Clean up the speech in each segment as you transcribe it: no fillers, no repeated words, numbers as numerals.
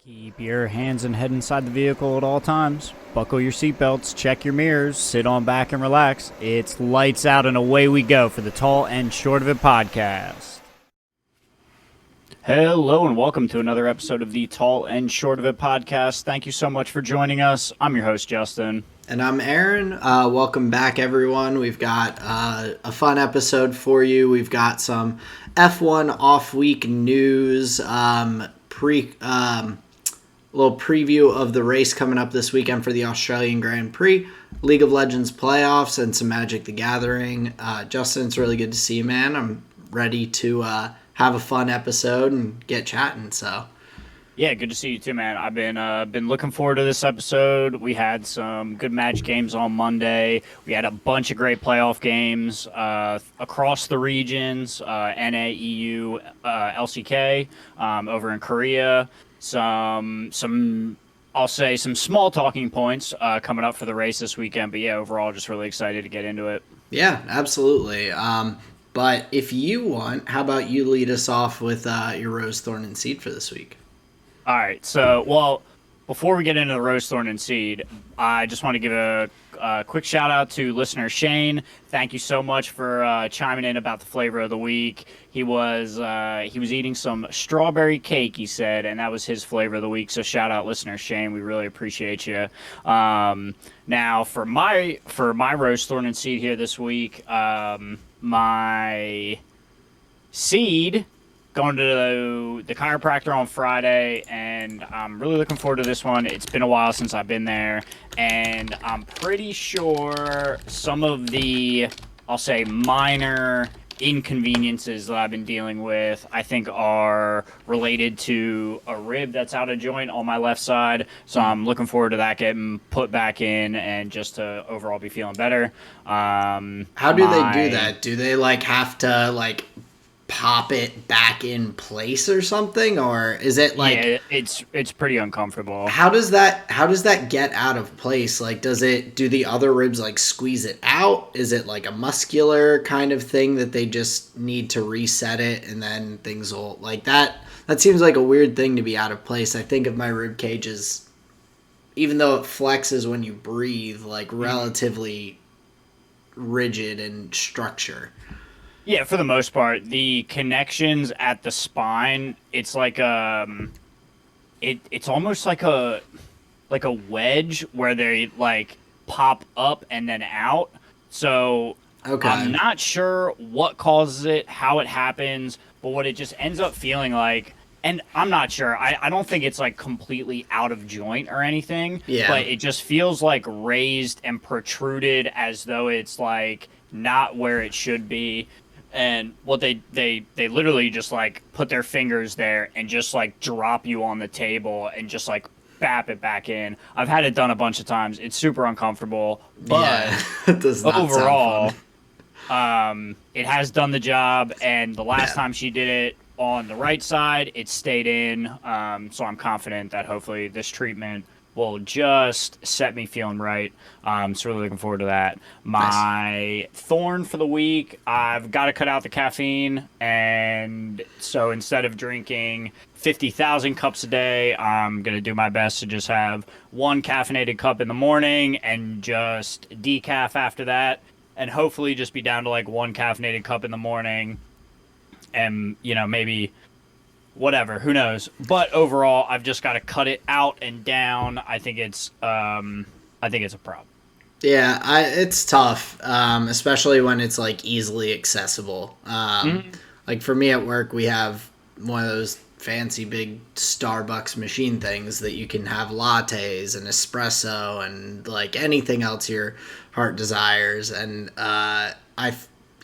Keep your hands and head inside the vehicle at all times. Buckle your seatbelts, check your mirrors, sit on back and relax. It's lights out and away we go for the Tall and Short of It podcast. Hello and welcome to another episode of the Tall and Short of It podcast. Thank you so much for joining us. I'm your host, Justin. And I'm Aaron. Welcome back, everyone. We've got a fun episode for you. We've got some F1 off-week news, little preview of the race coming up this weekend for the Australian Grand Prix, League of Legends playoffs, and some Magic the Gathering. Justin, it's really good to see you, man. I'm ready to have a fun episode and get chatting. So, yeah, good to see you too, man. I've been looking forward to this episode. We had some good match games on Monday. We had a bunch of great playoff games across the regions, NA, EU, LCK, over in Korea. Some I'll say some small talking points coming up for the race this weekend. But yeah, overall, just really excited to get into it. Yeah, absolutely. But if you want, how about you lead us off with your Rose, Thorn, and Seed for this week? All right. So, well, before we get into the Rose, Thorn, and Seed, I just want to give a quick shout out to listener Shane. Thank you so much for chiming in about the flavor of the week. He was eating some strawberry cake, he said, and that was his flavor of the week. So shout out listener Shane. We really appreciate you. Now for my Rose, Thorn, and Seed here this week, my seed going to the chiropractor on Friday, and I'm really looking forward to this one. It's been a while since I've been there, and I'm pretty sure some of the, I'll say, minor inconveniences that I've been dealing with, I think, are related to a rib that's out of joint on my left side. So I'm looking forward to that getting put back in and just to overall be feeling better. How do they do that? Do they have to pop it back in place or something, or is it yeah, it's pretty uncomfortable. How does that get out of place? Do the other ribs squeeze it out? Is it a muscular kind of thing that they just need to reset it and then things will that seems like a weird thing to be out of place. I think of my rib cages, even though it flexes when you breathe, relatively rigid in structure. Yeah, for the most part, the connections at the spine, it's it's almost like a wedge where they pop up and then out. So okay. I'm not sure what causes it, how it happens, but what it just ends up feeling like, and I'm not sure. I don't think it's completely out of joint or anything. Yeah. But it just feels raised and protruded as though it's not where it should be. And what they literally just put their fingers there and just drop you on the table and just bap it back in. I've had it done a bunch of times. It's super uncomfortable, but yeah, it does not overall, sound fun. It has done the job. And the last time she did it on the right side, it stayed in. So I'm confident that hopefully this treatment will just set me feeling right. So really looking forward to that. My thorn for the week, I've got to cut out the caffeine. And so instead of drinking 50,000 cups a day, I'm going to do my best to just have one caffeinated cup in the morning and just decaf after that. And hopefully just be down to one caffeinated cup in the morning. And, maybe whatever, who knows? But overall, I've just got to cut it out and down. I think it's a problem. Yeah, it's tough, especially when it's easily accessible. For me at work, we have one of those fancy big Starbucks machine things that you can have lattes and espresso and anything else your heart desires, and I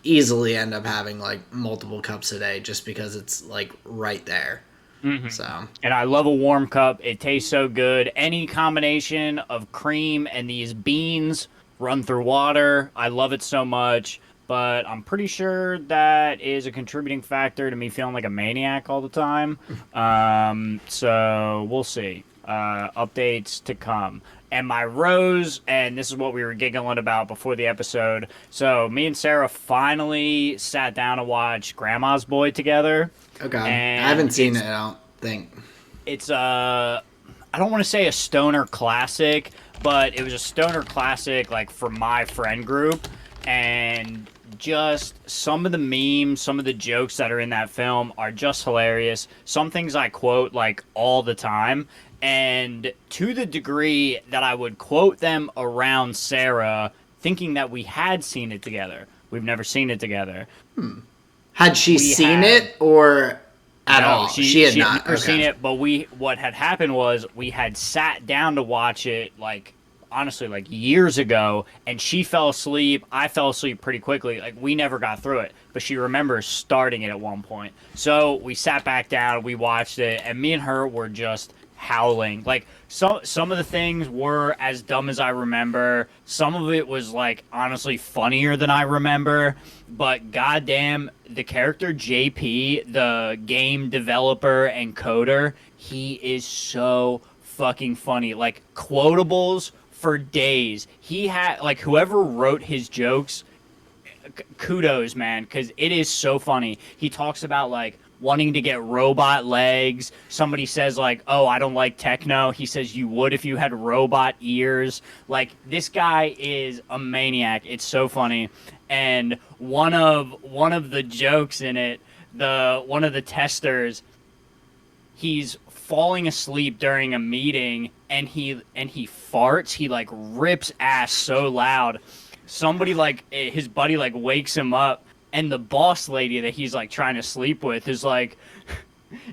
easily end up having multiple cups a day just because it's right there. Mm-hmm. So, and I love a warm cup. It tastes so good. Any combination of cream and these beans run through water, I love it so much. But I'm pretty sure that is a contributing factor to me feeling like a maniac all the time. So we'll see. Updates to come. And my rose, and this is what we were giggling about before the episode. So me and Sarah finally sat down to watch Grandma's Boy together. Okay. And I haven't seen it, I don't think. It's I don't want to say a stoner classic, but it was a stoner classic like for my friend group, and just some of the memes, some of the jokes that are in that film are just hilarious. Some things I quote like all the time, and to the degree that I would quote them around Sarah, thinking that we had seen it together. We've never seen it together. Had she We seen had it or at no, all? she Had she had not. never seen Okay. it, but what had happened was we had sat down to watch it like honestly like years ago, and she fell asleep. I fell asleep pretty quickly. Like we never got through it, but she remembers starting it at one point. So we sat back down, we watched it, and me and her were just howling. Like some of the things were as dumb as I remember. Some of it was like honestly funnier than I remember. But goddamn, the character JP, the game developer and coder, he is so fucking funny. Like quotables for days. He had like whoever wrote his jokes, kudos, man, because it is so funny. He talks about like wanting to get robot legs. Somebody says like, "Oh, I don't like techno." He says you would if you had robot ears. Like this guy is a maniac. It's so funny. And one of the jokes in it, the one of the testers, he's falling asleep during a meeting and he farts. He like rips ass so loud. Somebody like his buddy like wakes him up, and the boss lady that he's like trying to sleep with is like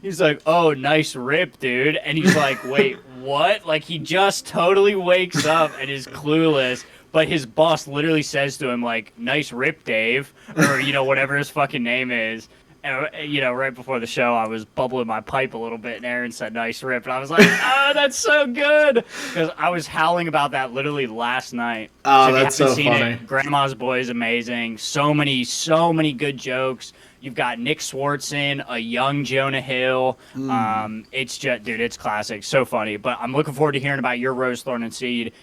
he's like, "Oh, nice rip, dude." And he's like, "Wait, what?" Like he just totally wakes up and is clueless. But his boss literally says to him like, "Nice rip, Dave," or whatever his fucking name is. And, right before the show, I was bubbling my pipe a little bit, and Aaron said, "Nice rip," and I was like, "Oh, that's so good," because I was howling about that literally last night. Oh, So if you that's haven't so seen funny. it, Grandma's Boy is amazing. So many good jokes. You've got Nick Swartzen, a young Jonah Hill. It's just, dude, it's classic. So funny. But I'm looking forward to hearing about your Rose, Thorn, and Seed.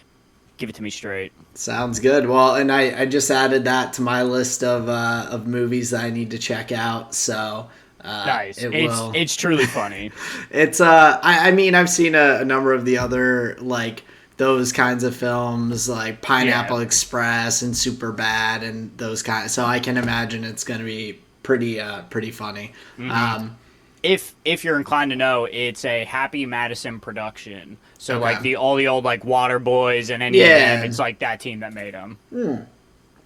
Give it to me straight. Sounds good. Well, and I just added that to my list of movies that I need to check out. So Nice. it will. It's truly funny. It's I mean I've seen a number of the other like those kinds of films like Pineapple Yeah. Express and Superbad and those kinds. So I can imagine it's going to be pretty funny. If you're inclined to know, it's a Happy Madison production. So Okay. like all the old like Water Boys and any of Yeah. them, it's like that team that made them.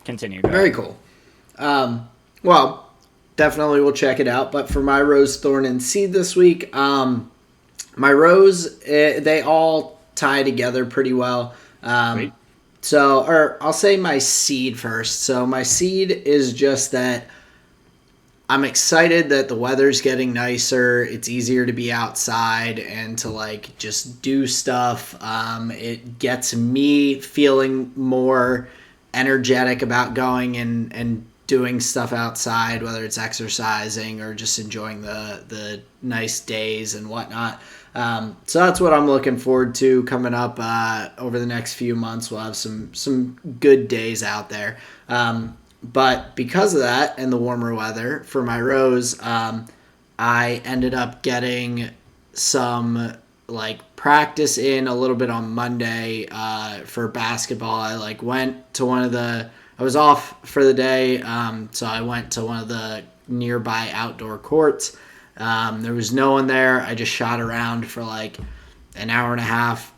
Continue. Go. Very cool. Well, definitely we'll check it out. But for my Rose, Thorn, and Seed this week, my Rose, they all tie together pretty well. Sweet. Or I'll say my Seed first. So my Seed is just that I'm excited that the weather's getting nicer. It's easier to be outside and to like just do stuff. It gets me feeling more energetic about going and doing stuff outside, whether it's exercising or just enjoying the nice days and whatnot. So that's what I'm looking forward to coming up over the next few months. We'll have some good days out there. But because of that and the warmer weather for my Rose, I ended up getting some like practice in a little bit on Monday for basketball. I like went to I was off for the day, so I went to one of the nearby outdoor courts. There was no one there. I just shot around for like an hour and a half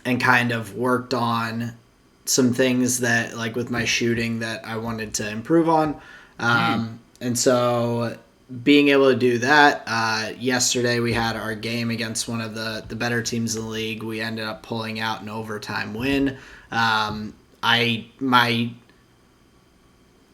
and kind of worked on some things that like with my shooting that I wanted to improve on. And so being able to do that, yesterday we had our game against one of the better teams in the league. We ended up pulling out an overtime win.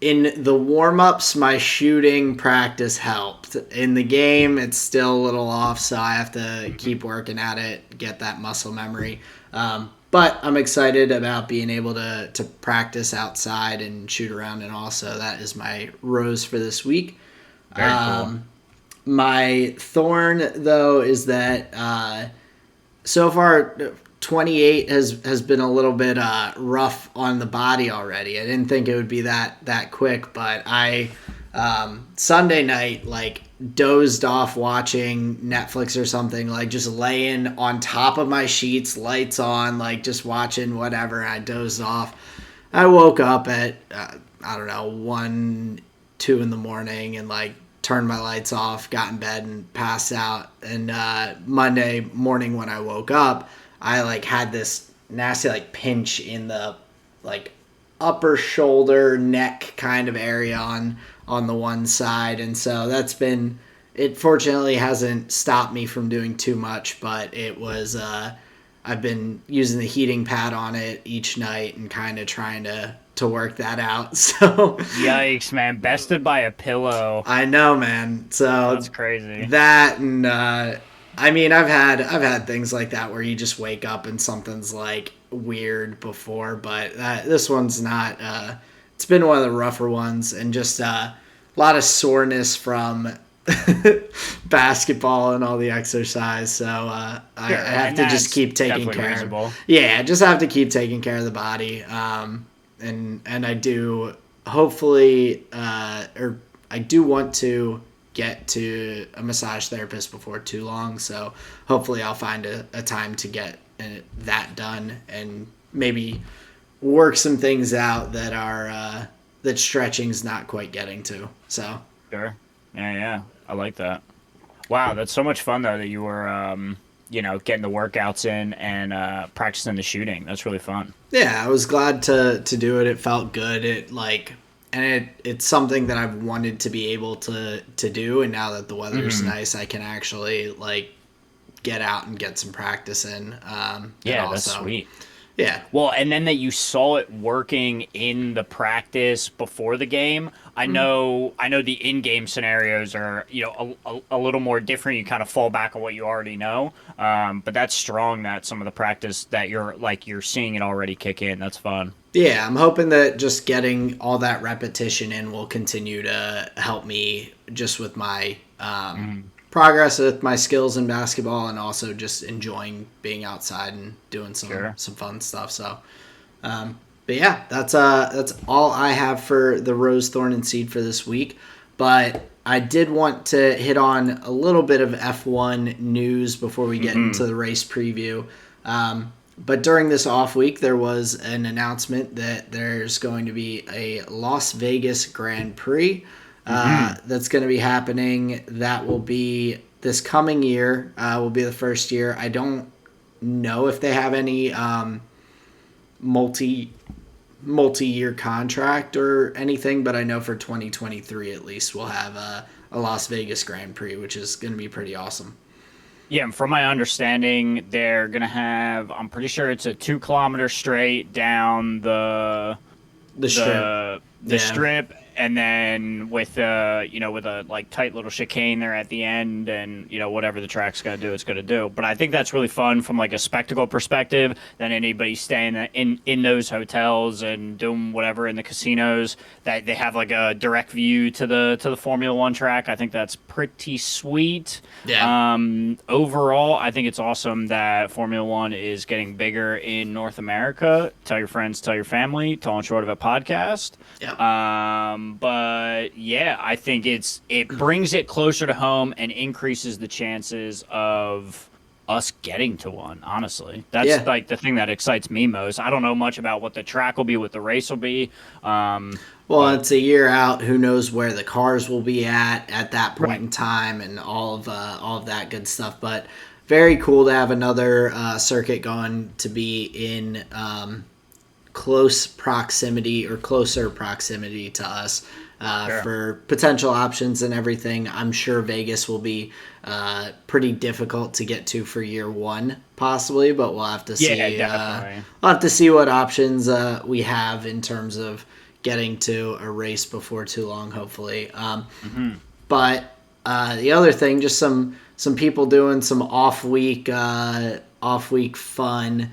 In the warm-ups, my shooting practice helped. In the game, it's still a little off, so I have to keep working at it, get that muscle memory. But I'm excited about being able to practice outside and shoot around, and also that is my Rose for this week. Very cool. My Thorn, though, is that so far 28 has been a little bit rough on the body already. I didn't think it would be that quick, but I Sunday night, like, dozed off watching Netflix or something, like, just laying on top of my sheets, lights on, like, just watching whatever. I dozed off. I woke up at, I don't know, 1, 2 in the morning and, like, turned my lights off, got in bed and passed out. And Monday morning when I woke up, I, like, had this nasty, like, pinch in the, like, upper shoulder, neck kind of area on the one side. And so that's been, it fortunately hasn't stopped me from doing too much, but it was, I've been using the heating pad on it each night and kind of trying to work that out. So Yikes, man! Bested by a pillow. I know, man. So That's crazy. That and I mean, I've had things like that where you just wake up and something's like weird before, but this one's not. It's been one of the rougher ones, and just a lot of soreness from basketball and all the exercise. So I have to just keep taking care. Yeah, just have to keep taking care of the body. And I do hopefully, or I do want to get to a massage therapist before too long. So hopefully I'll find a time to get that done and maybe work some things out that are that stretching's not quite getting to. So Sure. Yeah. I like that. Wow, that's so much fun though that you were getting the workouts in and practicing the shooting. That's really fun. Yeah, I was glad to do it. It felt good. It's something that I've wanted to be able to do, and now that the weather's nice, I can actually like get out and get some practice in. Yeah, that's sweet. Yeah. Well, and then that you saw it working in the practice before the game. I know the in-game scenarios are, a little more different. You kind of fall back on what you already know. But that's strong that some of the practice that you're seeing it already kick in. That's fun. Yeah, I'm hoping that just getting all that repetition in will continue to help me just with my progress with my skills in basketball, and also just enjoying being outside and doing some fun stuff. So, but yeah, that's all I have for the Rose, Thorn, and Seed for this week. But I did want to hit on a little bit of F1 news before we get into the race preview. But during this off week, there was an announcement that there's going to be a Las Vegas Grand Prix. That's going to be happening. That will be this coming year. Will be the first year. I don't know if they have any multi-year contract or anything, but I know for 2023 at least we'll have a Las Vegas Grand Prix, which is going to be pretty awesome. Yeah, from my understanding, they're going to have, I'm pretty sure it's a 2 kilometer straight down the strip. The strip, and then with a like tight little chicane there at the end, and whatever the track's gonna do, it's gonna do. But I think that's really fun from like a spectacle perspective. That anybody staying in those hotels and doing whatever in the casinos, that they have like a direct view to the Formula One track. I think that's pretty sweet. Yeah. Overall, I think it's awesome that Formula One is getting bigger in North America. Tell your friends, tell your family. Tall and short of a podcast. Yeah. But yeah, I think it brings it closer to home and increases the chances of us getting to one. Honestly, that's like the thing that excites me most. I don't know much about what the track will be, what the race will be. It's a year out. Who knows where the cars will be at that point in time, and all of that good stuff. But very cool to have another circuit going to be in closer proximity to us for potential options and everything. I'm sure Vegas will be pretty difficult to get to for year one, possibly, but we'll have to see. Definitely. We'll have to see what options we have in terms of getting to a race before too long, hopefully. But the other thing, just some people doing some off week fun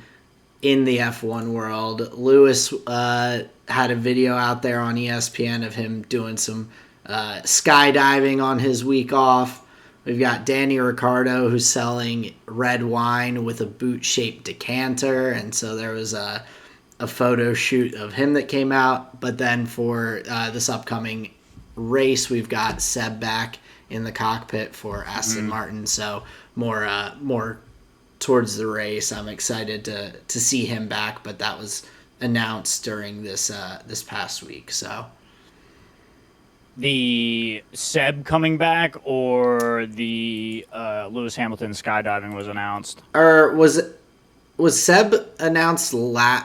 in the F1 world. Lewis had a video out there on ESPN of him doing some skydiving on his week off. We've got Danny Ricciardo, who's selling red wine with a boot-shaped decanter, and so there was a photo shoot of him that came out. But then for this upcoming race, we've got Seb back in the cockpit for Aston Martin, so more towards the race. I'm excited to see him back, but that was announced during this past week. So the Seb coming back or the Lewis Hamilton skydiving was announced? Or was Seb announced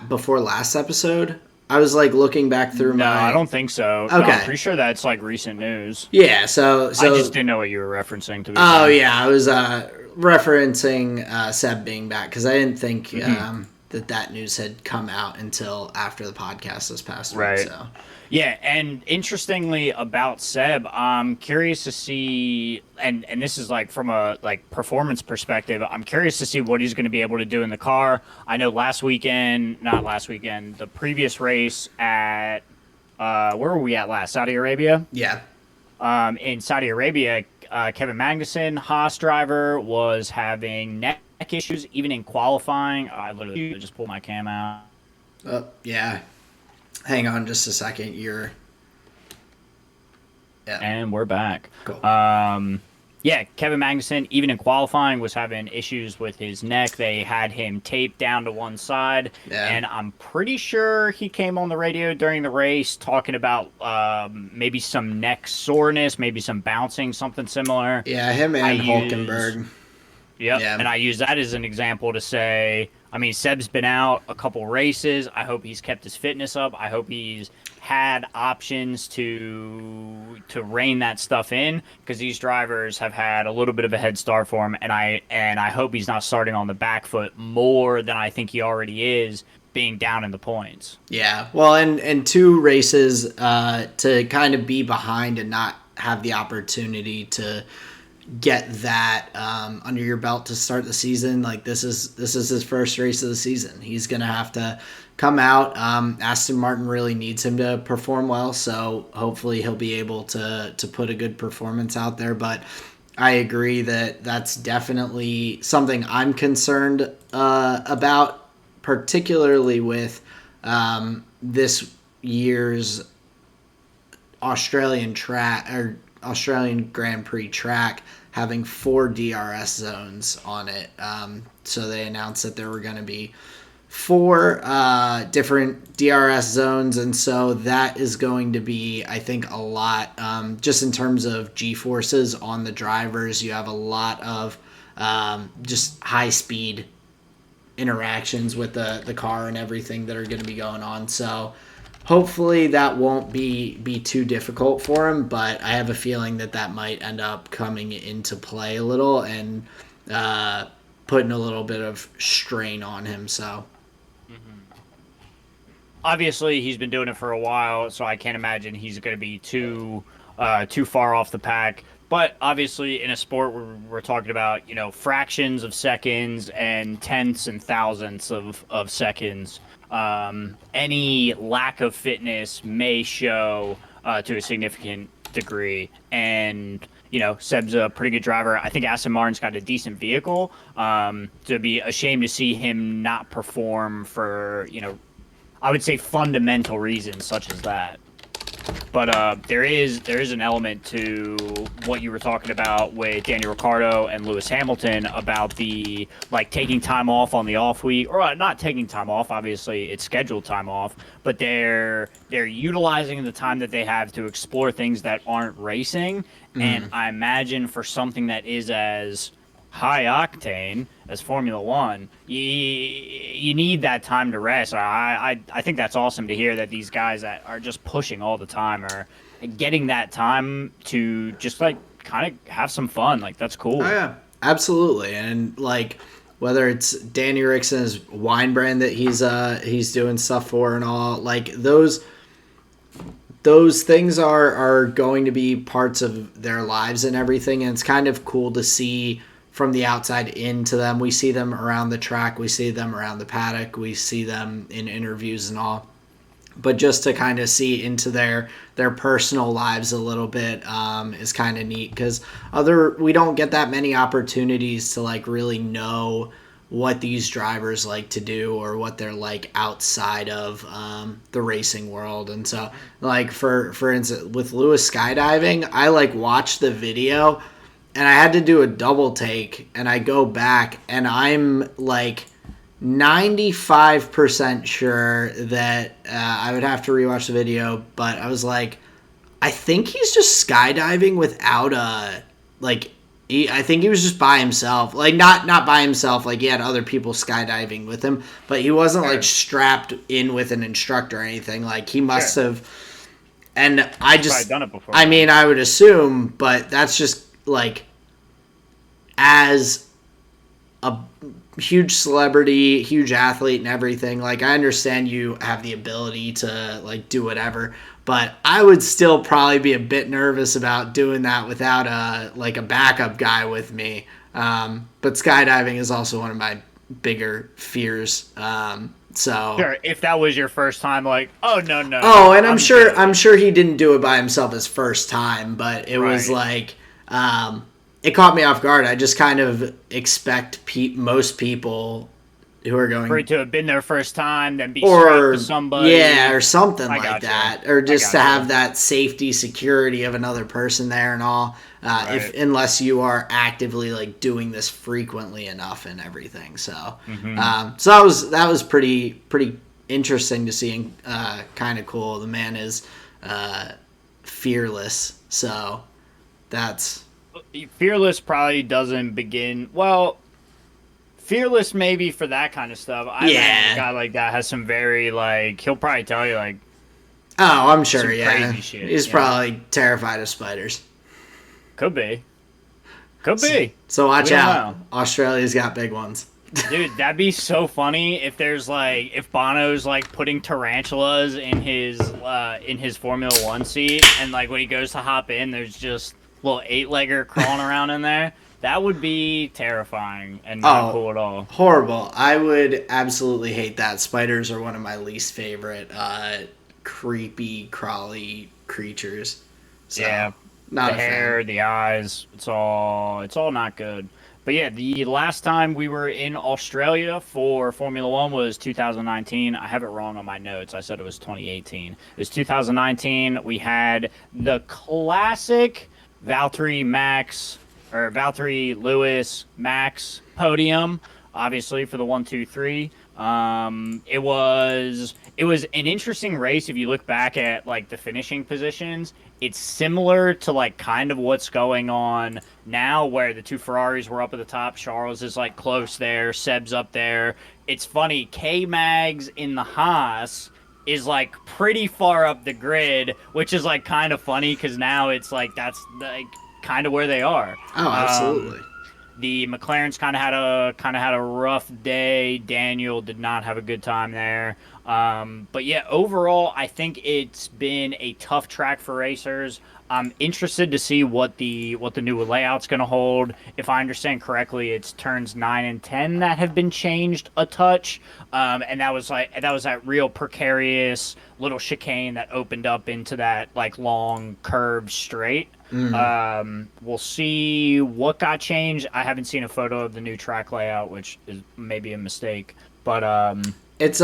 before last episode? I was like looking back through No, I don't think so. Okay. No, I'm pretty sure that's like recent news. Yeah, so I just didn't know what you were referencing to. Oh yeah, I was referencing Seb being back because I didn't think that news had come out until after the podcast this past week. So. Yeah, and interestingly about Seb, I'm curious to see, and this is like from a like performance perspective, I'm curious to see what he's going to be able to do in the car. I know the previous race at where were we at last? Saudi Arabia. Yeah. In Saudi Arabia, Kevin Magnussen, Haas driver, was having neck issues even in qualifying. I literally just pulled my cam out. Yeah. Hang on just a second. Yeah. And we're back. Cool. Yeah, Kevin Magnussen, even in qualifying, was having issues with his neck. They had him taped down to one side. Yeah. And I'm pretty sure he came on the radio during the race talking about maybe some neck soreness, maybe some bouncing, something similar. Yeah, him and Hulkenberg. Yep. Yeah. And I use that as an example to say, I mean, Seb's been out a couple races. I hope he's kept his fitness up. I hope he's had options to rein that stuff in, because these drivers have had a little bit of a head start for him, and I hope he's not starting on the back foot more than I think he already is, being down in the points. Yeah. Well, and 2 races to kind of be behind and not have the opportunity to get that under your belt to start the season. Like this is his first race of the season. He's gonna have to come out. Aston Martin really needs him to perform well, so hopefully he'll be able to put a good performance out there. But I agree that that's definitely something I'm concerned about, particularly with this year's Australian Grand Prix track having 4 DRS zones on it. So they announced that there were going to be 4 different DRS zones, and so that is going to be, I think, a lot. Just in terms of G-forces on the drivers, you have a lot of just high-speed interactions with the car and everything that are going to be going on. So hopefully that won't be too difficult for him, but I have a feeling that might end up coming into play a little and putting a little bit of strain on him. So obviously he's been doing it for a while, so I can't imagine he's going to be too far off the pack. But obviously in a sport where we're talking about, fractions of seconds and tenths and thousandths of seconds, any lack of fitness may show to a significant degree. And, Seb's a pretty good driver. I think Aston Martin's got a decent vehicle. To be ashamed to see him not perform for, I would say fundamental reasons such as that. But there is an element to what you were talking about with Daniel Ricciardo and Lewis Hamilton about the taking time off on the off week, or not taking time off. Obviously, it's scheduled time off, but they're utilizing the time that they have to explore things that aren't racing. And I imagine for something that is as high octane as Formula One, you need that time to rest. I think that's awesome to hear that these guys that are just pushing all the time are getting that time to just kind of have some fun. That's cool. Oh yeah, absolutely. And whether it's Danny Rickson's wine brand that he's doing stuff for and all, those things are going to be parts of their lives and everything. And it's kind of cool to see from the outside into them. We see them around the track. We see them around the paddock. We see them in interviews and all. But just to kind of see into their personal lives a little bit is kind of neat, because we don't get that many opportunities to really know what these drivers like to do or what they're like outside of the racing world. And so, like, for instance, with Lewis skydiving, I like watched the video and I had to do a double take, and I go back and I'm like 95% sure that I would have to rewatch the video, but I was like, I think he's just skydiving without a, like, I think he was just by himself. Like, not by himself, like he had other people skydiving with him, but he wasn't like strapped in with an instructor or anything. Like, he must have, and I just, done it before, I mean, I would assume, but that's just like, as a huge celebrity, huge athlete and everything, like, I understand you have the ability to like do whatever, but I would still probably be a bit nervous about doing that without a backup guy with me. But skydiving is also one of my bigger fears. So sure, if that was your first time, like, oh no. Oh, and I'm sure he didn't do it by himself his first time, but it was like, it caught me off guard. I just kind of expect most people who are going for it to have been their first time, then be strapped to somebody, or something like that, or just to have that safety, security of another person there and all. Unless you are actively like doing this frequently enough and everything. So, so that was pretty interesting to see and kind of cool. The man is fearless, so that's. Fearless probably doesn't begin well. Fearless maybe for that kind of stuff. I imagine a guy like that has some very like, he'll probably tell you like, oh, I'm sure, crazy shit. He's probably terrified of spiders. Could be. So watch out. Australia's got big ones. Dude, that'd be so funny if there's like, if Bono's like putting tarantulas in his Formula One seat, and like when he goes to hop in, there's just little 8-legger crawling around in there. That would be terrifying and not cool at all. Horrible. I would absolutely hate that. Spiders are one of my least favorite creepy, crawly creatures. So, yeah. Not the hair, the eyes, it's all not good. But yeah, the last time we were in Australia for Formula One was 2019. I have it wrong on my notes. I said it was 2018. It was 2019. We had the classic Valtteri Lewis Max podium, obviously for the 1, 2, 3. It was an interesting race. If you look back at like the finishing positions, it's similar to like kind of what's going on now, where the two Ferraris were up at the top. Charles is like close there. Seb's up there. It's funny. K-Mags in the Haas is like pretty far up the grid, which is like kind of funny because now it's like that's like kind of where they are. Oh, absolutely. The McLarens kind of had a rough day. Daniel did not have a good time there. But yeah, overall, I think it's been a tough track for racers. I'm interested to see what the new layout's going to hold. If I understand correctly, it's turns 9 and 10 that have been changed a touch, and that was that real precarious little chicane that opened up into that like long curved straight. We'll see what got changed. I haven't seen a photo of the new track layout, which is maybe a mistake, but it's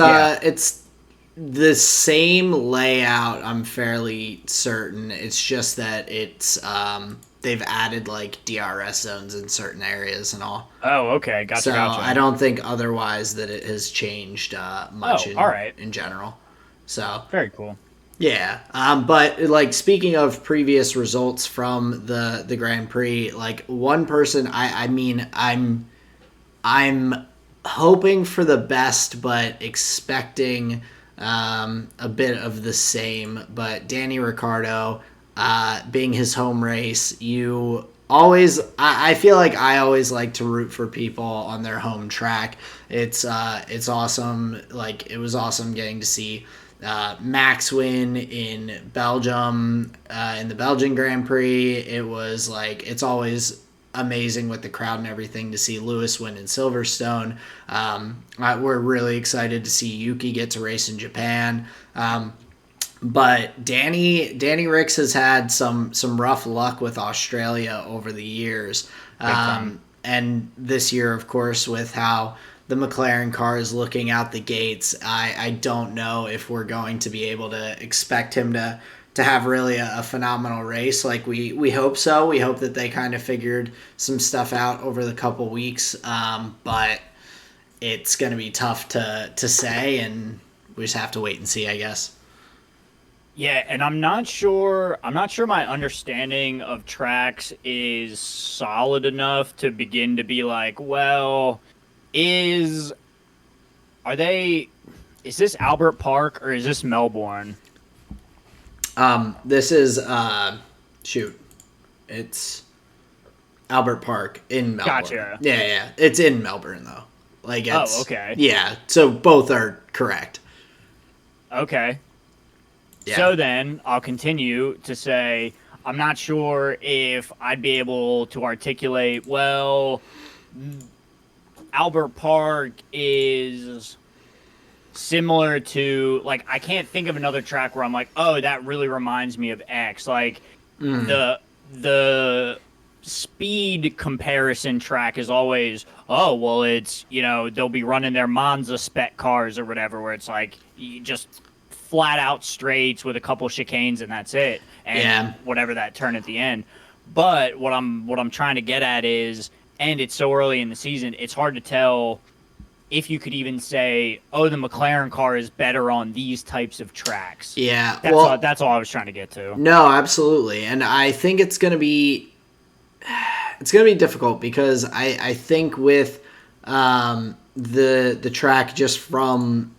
the same layout, I'm fairly certain. It's just that it's they've added like DRS zones in certain areas and all. Oh, okay, gotcha. So I don't think otherwise that it has changed much in general. So very cool. Yeah, but like speaking of previous results from the Grand Prix, like one person, I mean, I'm hoping for the best, but expecting a bit of the same. But Danny Ricciardo, being his home race, I feel like I always like to root for people on their home track. It's awesome. Like, it was awesome getting to see Max win in Belgium, in the Belgian Grand Prix. It was like, it's always amazing with the crowd and everything to see Lewis win in Silverstone. We're really excited to see Yuki get to race in Japan. But Danny Ricks has had some rough luck with Australia over the years. And this year, of course, with how the McLaren car is looking out the gates, I don't know if we're going to be able to expect him to have really a phenomenal race. Like we hope so. We hope that they kind of figured some stuff out over the couple weeks, but it's going to be tough to say, and we just have to wait and see, I guess. Yeah, and I'm not sure. I'm not sure my understanding of tracks is solid enough to begin to be like, well, is are they? Is this Albert Park or is this Melbourne? This is shoot, it's Albert Park in Melbourne. Gotcha. Yeah, it's in Melbourne though. Like it's okay. Yeah, so both are correct. Okay. Yeah. So then I'll continue to say I'm not sure if I'd be able to articulate, well, Albert Park is similar to, like, I can't think of another track where I'm like, oh, that really reminds me of X. Like, the speed comparison track is always, oh, well, it's, they'll be running their Monza spec cars or whatever, where it's like, you just flat out straights with a couple chicanes and that's it. And whatever that turn at the end. But what I'm trying to get at is, and it's so early in the season, it's hard to tell if you could even say, oh, the McLaren car is better on these types of tracks. Yeah. That's all I was trying to get to. No, absolutely. And I think it's going to be difficult because I think with the track, just from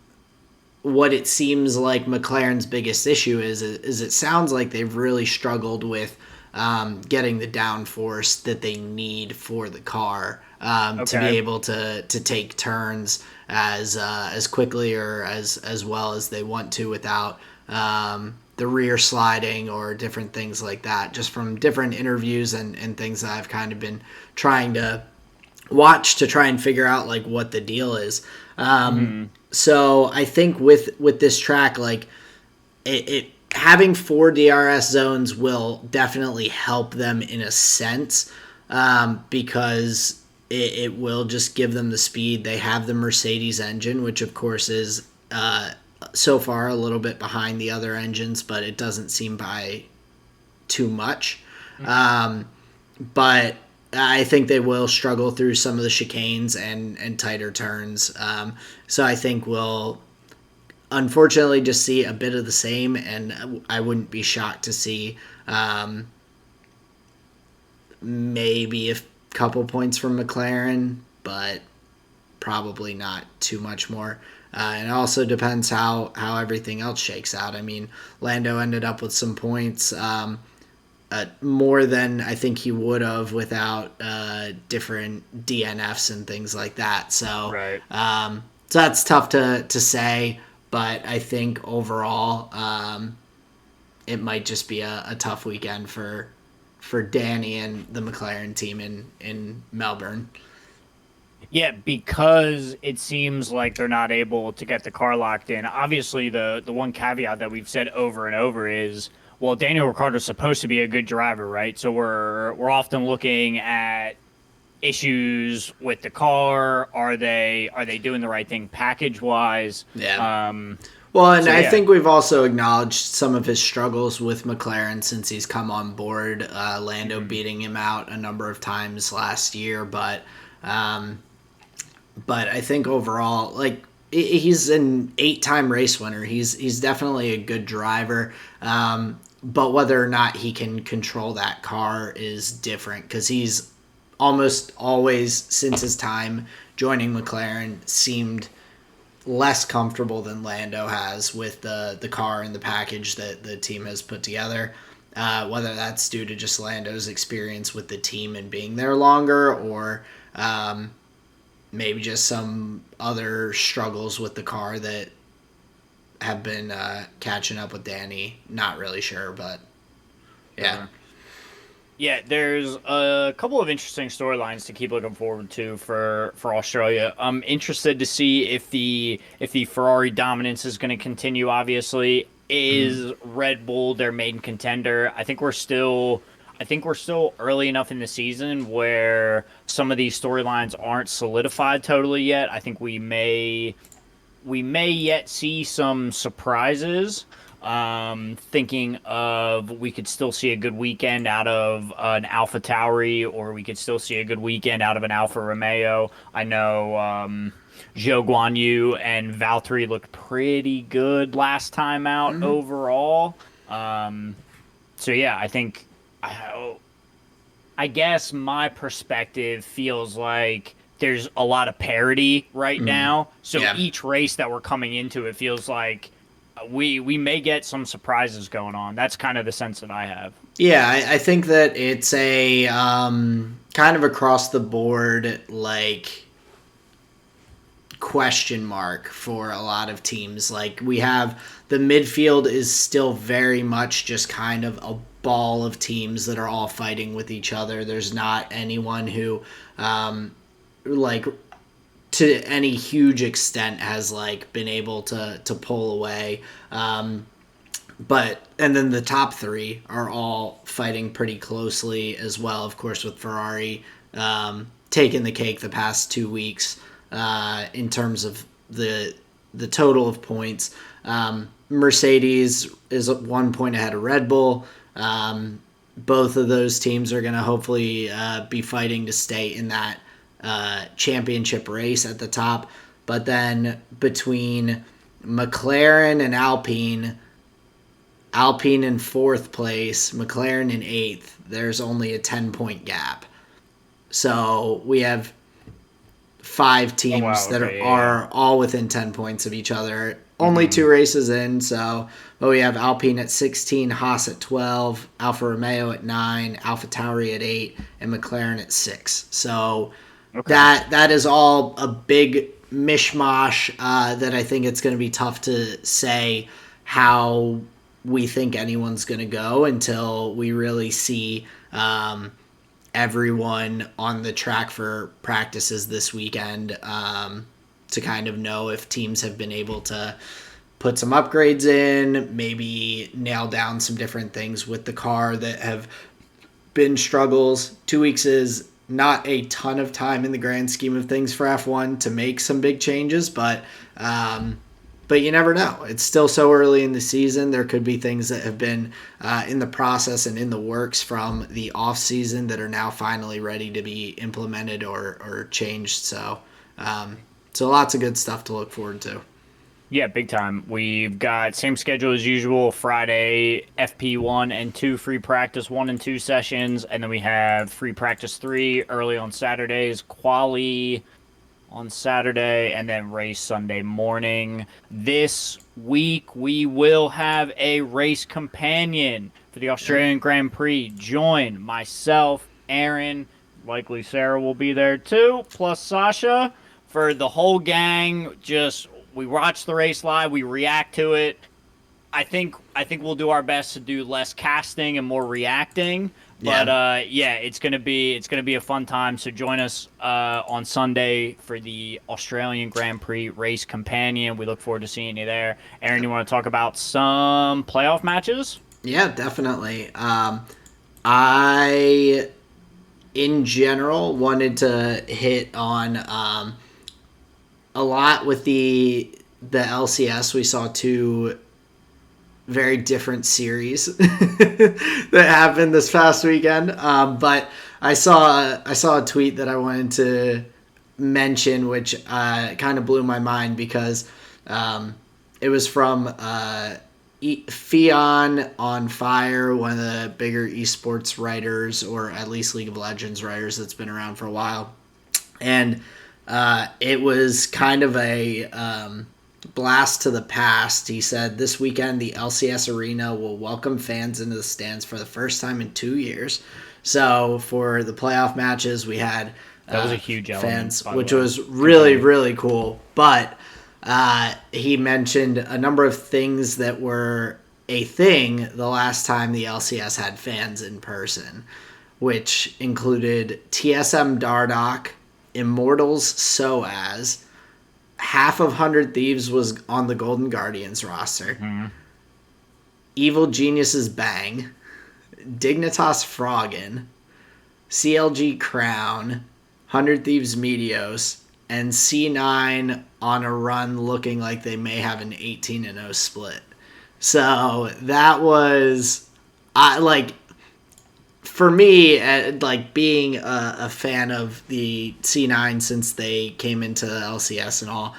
what it seems like McLaren's biggest issue is it sounds like they've really struggled with getting the downforce that they need for the car to be able to take turns as quickly or as well as they want to without the rear sliding or different things like that. Just from different interviews and things that I've kind of been trying to watch to try and figure out like what the deal is. So I think with this track, like it having 4 DRS zones will definitely help them in a sense, because it will just give them the speed. They have the Mercedes engine, which of course is so far a little bit behind the other engines, but it doesn't seem by too much. But I think they will struggle through some of the chicanes and tighter turns. So I think we'll unfortunately just see a bit of the same, and I wouldn't be shocked to see maybe a couple points from McLaren, but probably not too much more. And it also depends how everything else shakes out. I mean, Lando ended up with some points, more than I think he would have without different DNFs and things like that. So, right. So that's tough to say, but I think overall it might just be a tough weekend for Danny and the McLaren team in Melbourne. Yeah, because it seems like they're not able to get the car locked in. Obviously, the one caveat that we've said over and over is, well, Daniel Ricciardo's supposed to be a good driver, right? So we're often looking at issues with the car. Are they doing the right thing package wise? Yeah. Well, and I think we've also acknowledged some of his struggles with McLaren since he's come on board. Lando beating him out a number of times last year, but I think overall, like, he's an 8-time race winner. He's definitely a good driver. But whether or not he can control that car is different, because he's almost always, since his time joining McLaren, seemed less comfortable than Lando has with the car and the package that the team has put together. Whether that's due to just Lando's experience with the team and being there longer, or maybe just some other struggles with the car that have been catching up with Danny. Not really sure, but yeah. Yeah, there's a couple of interesting storylines to keep looking forward to for Australia. I'm interested to see if the Ferrari dominance is going to continue. Obviously, is Red Bull their main contender? I think we're still early enough in the season where some of these storylines aren't solidified totally yet. I think we may yet see some surprises. Thinking of we could still see a good weekend out of an Alpha Tauri, or we could still see a good weekend out of an Alpha Romeo. I know Zhou Guanyu and Valtteri looked pretty good last time out overall. So yeah, I think I guess my perspective feels like there's a lot of parity right now. So Yeah. each race that we're coming into, it feels like we may get some surprises going on. That's kind of the sense that I have. Yeah, I think that it's a kind of across the board like question mark for a lot of teams. Like we have the midfield is still very much just kind of a ball of teams that are all fighting with each other. There's not anyone who like to any huge extent has like been able to pull away. But and then the top three are all fighting pretty closely as well. Of course, with Ferrari taking the cake the past 2 weeks in terms of the total of points. Mercedes is 1 point ahead of Red Bull. Both of those teams are going to hopefully be fighting to stay in that championship race at the top. But then between McLaren and Alpine in fourth place, McLaren in eighth, there's only a 10-point gap. So we have 5 teams that are all within 10 points of each other. Only 2 races in, but we have Alpine at 16, Haas at 12, Alfa Romeo at 9, Alpha Tauri at 8, and McLaren at 6. So that is all a big mishmash that I think it's going to be tough to say how we think anyone's going to go until we really see everyone on the track for practices this weekend to kind of know if teams have been able to put some upgrades in, maybe nail down some different things with the car that have been struggles. 2 weeks is not a ton of time in the grand scheme of things for F1 to make some big changes, but you never know. It's still so early in the season. There could be things that have been in the process and in the works from the off season that are now finally ready to be implemented or changed. So lots of good stuff to look forward to. Yeah, big time. We've got same schedule as usual. Friday, FP1 and 2 free practice 1 and 2 sessions, and then we have free practice 3 early on Saturdays, quali on Saturday, and then race Sunday morning. This week, we will have a race companion for the Australian Grand Prix. Join myself, Aaron, likely Sarah will be there too, plus Sasha, for the whole gang. We watch the race live, we react to it. I think we'll do our best to do less casting and more reacting. But it's gonna be a fun time. So join us on Sunday for the Australian Grand Prix race companion. We look forward to seeing you there. Aaron, you want to talk about some playoff matches? Yeah, definitely. I, in general, wanted to hit on a lot with the LCS. We saw 2 very different series that happened this past weekend. But I saw a tweet that I wanted to mention, which kind of blew my mind because it was from Fion on Fire, one of the bigger esports writers, or at least League of Legends writers that's been around for a while. And it was kind of a blast to the past. He said, this weekend, the LCS Arena will welcome fans into the stands for the first time in 2 years. So for the playoff matches, we had that was a huge fans, which was really, really cool. But he mentioned a number of things that were a thing the last time the LCS had fans in person, which included TSM Dardoch, Immortals SOAS, half of 100 Thieves was on the Golden Guardians roster, Evil Geniuses Bang, Dignitas Froggen, CLG Crown, 100 Thieves Meteos, and C9 on a run looking like they may have an 18-0 split. So that was, for me, like being a fan of the C9 since they came into LCS and all,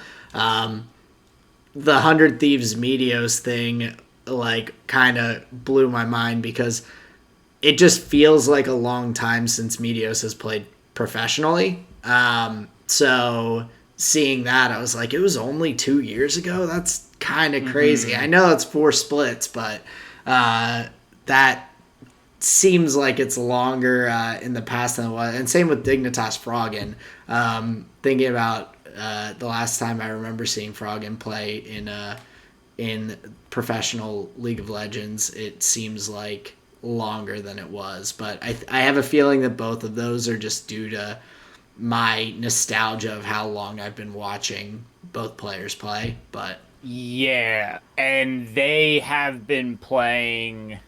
the 100 Thieves Meteos thing, like, kind of blew my mind because it just feels like a long time since Meteos has played professionally. So seeing that, I was like, it was only 2 years ago? That's kind of crazy. Mm-hmm. I know it's 4 splits, but that seems like it's longer in the past than it was. And same with Dignitas Froggen. Thinking about the last time I remember seeing Froggen play in professional League of Legends, it seems like longer than it was. But I have a feeling that both of those are just due to my nostalgia of how long I've been watching both players play. But yeah, and they have been playing.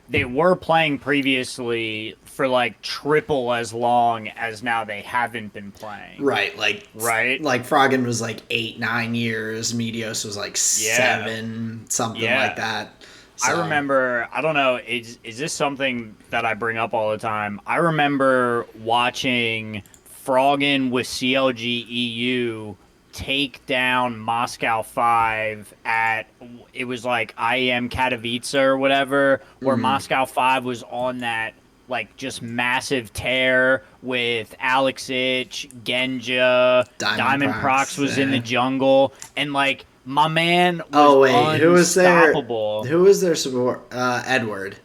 They were playing previously for like triple as long as now they haven't been playing. Right, like Froggen was like 8-9 years. Meteos was like 7, something like that. So. I remember, I don't know, is this something that I bring up all the time? I remember watching Froggen with CLG EU take down Moscow 5 at, it was like IEM Katowice or whatever, where Moscow 5 was on that, like, just massive tear with Alexich, Genja, Diamond Prox was in the jungle, and, like, my man was unstoppable. Who was their support? Edward.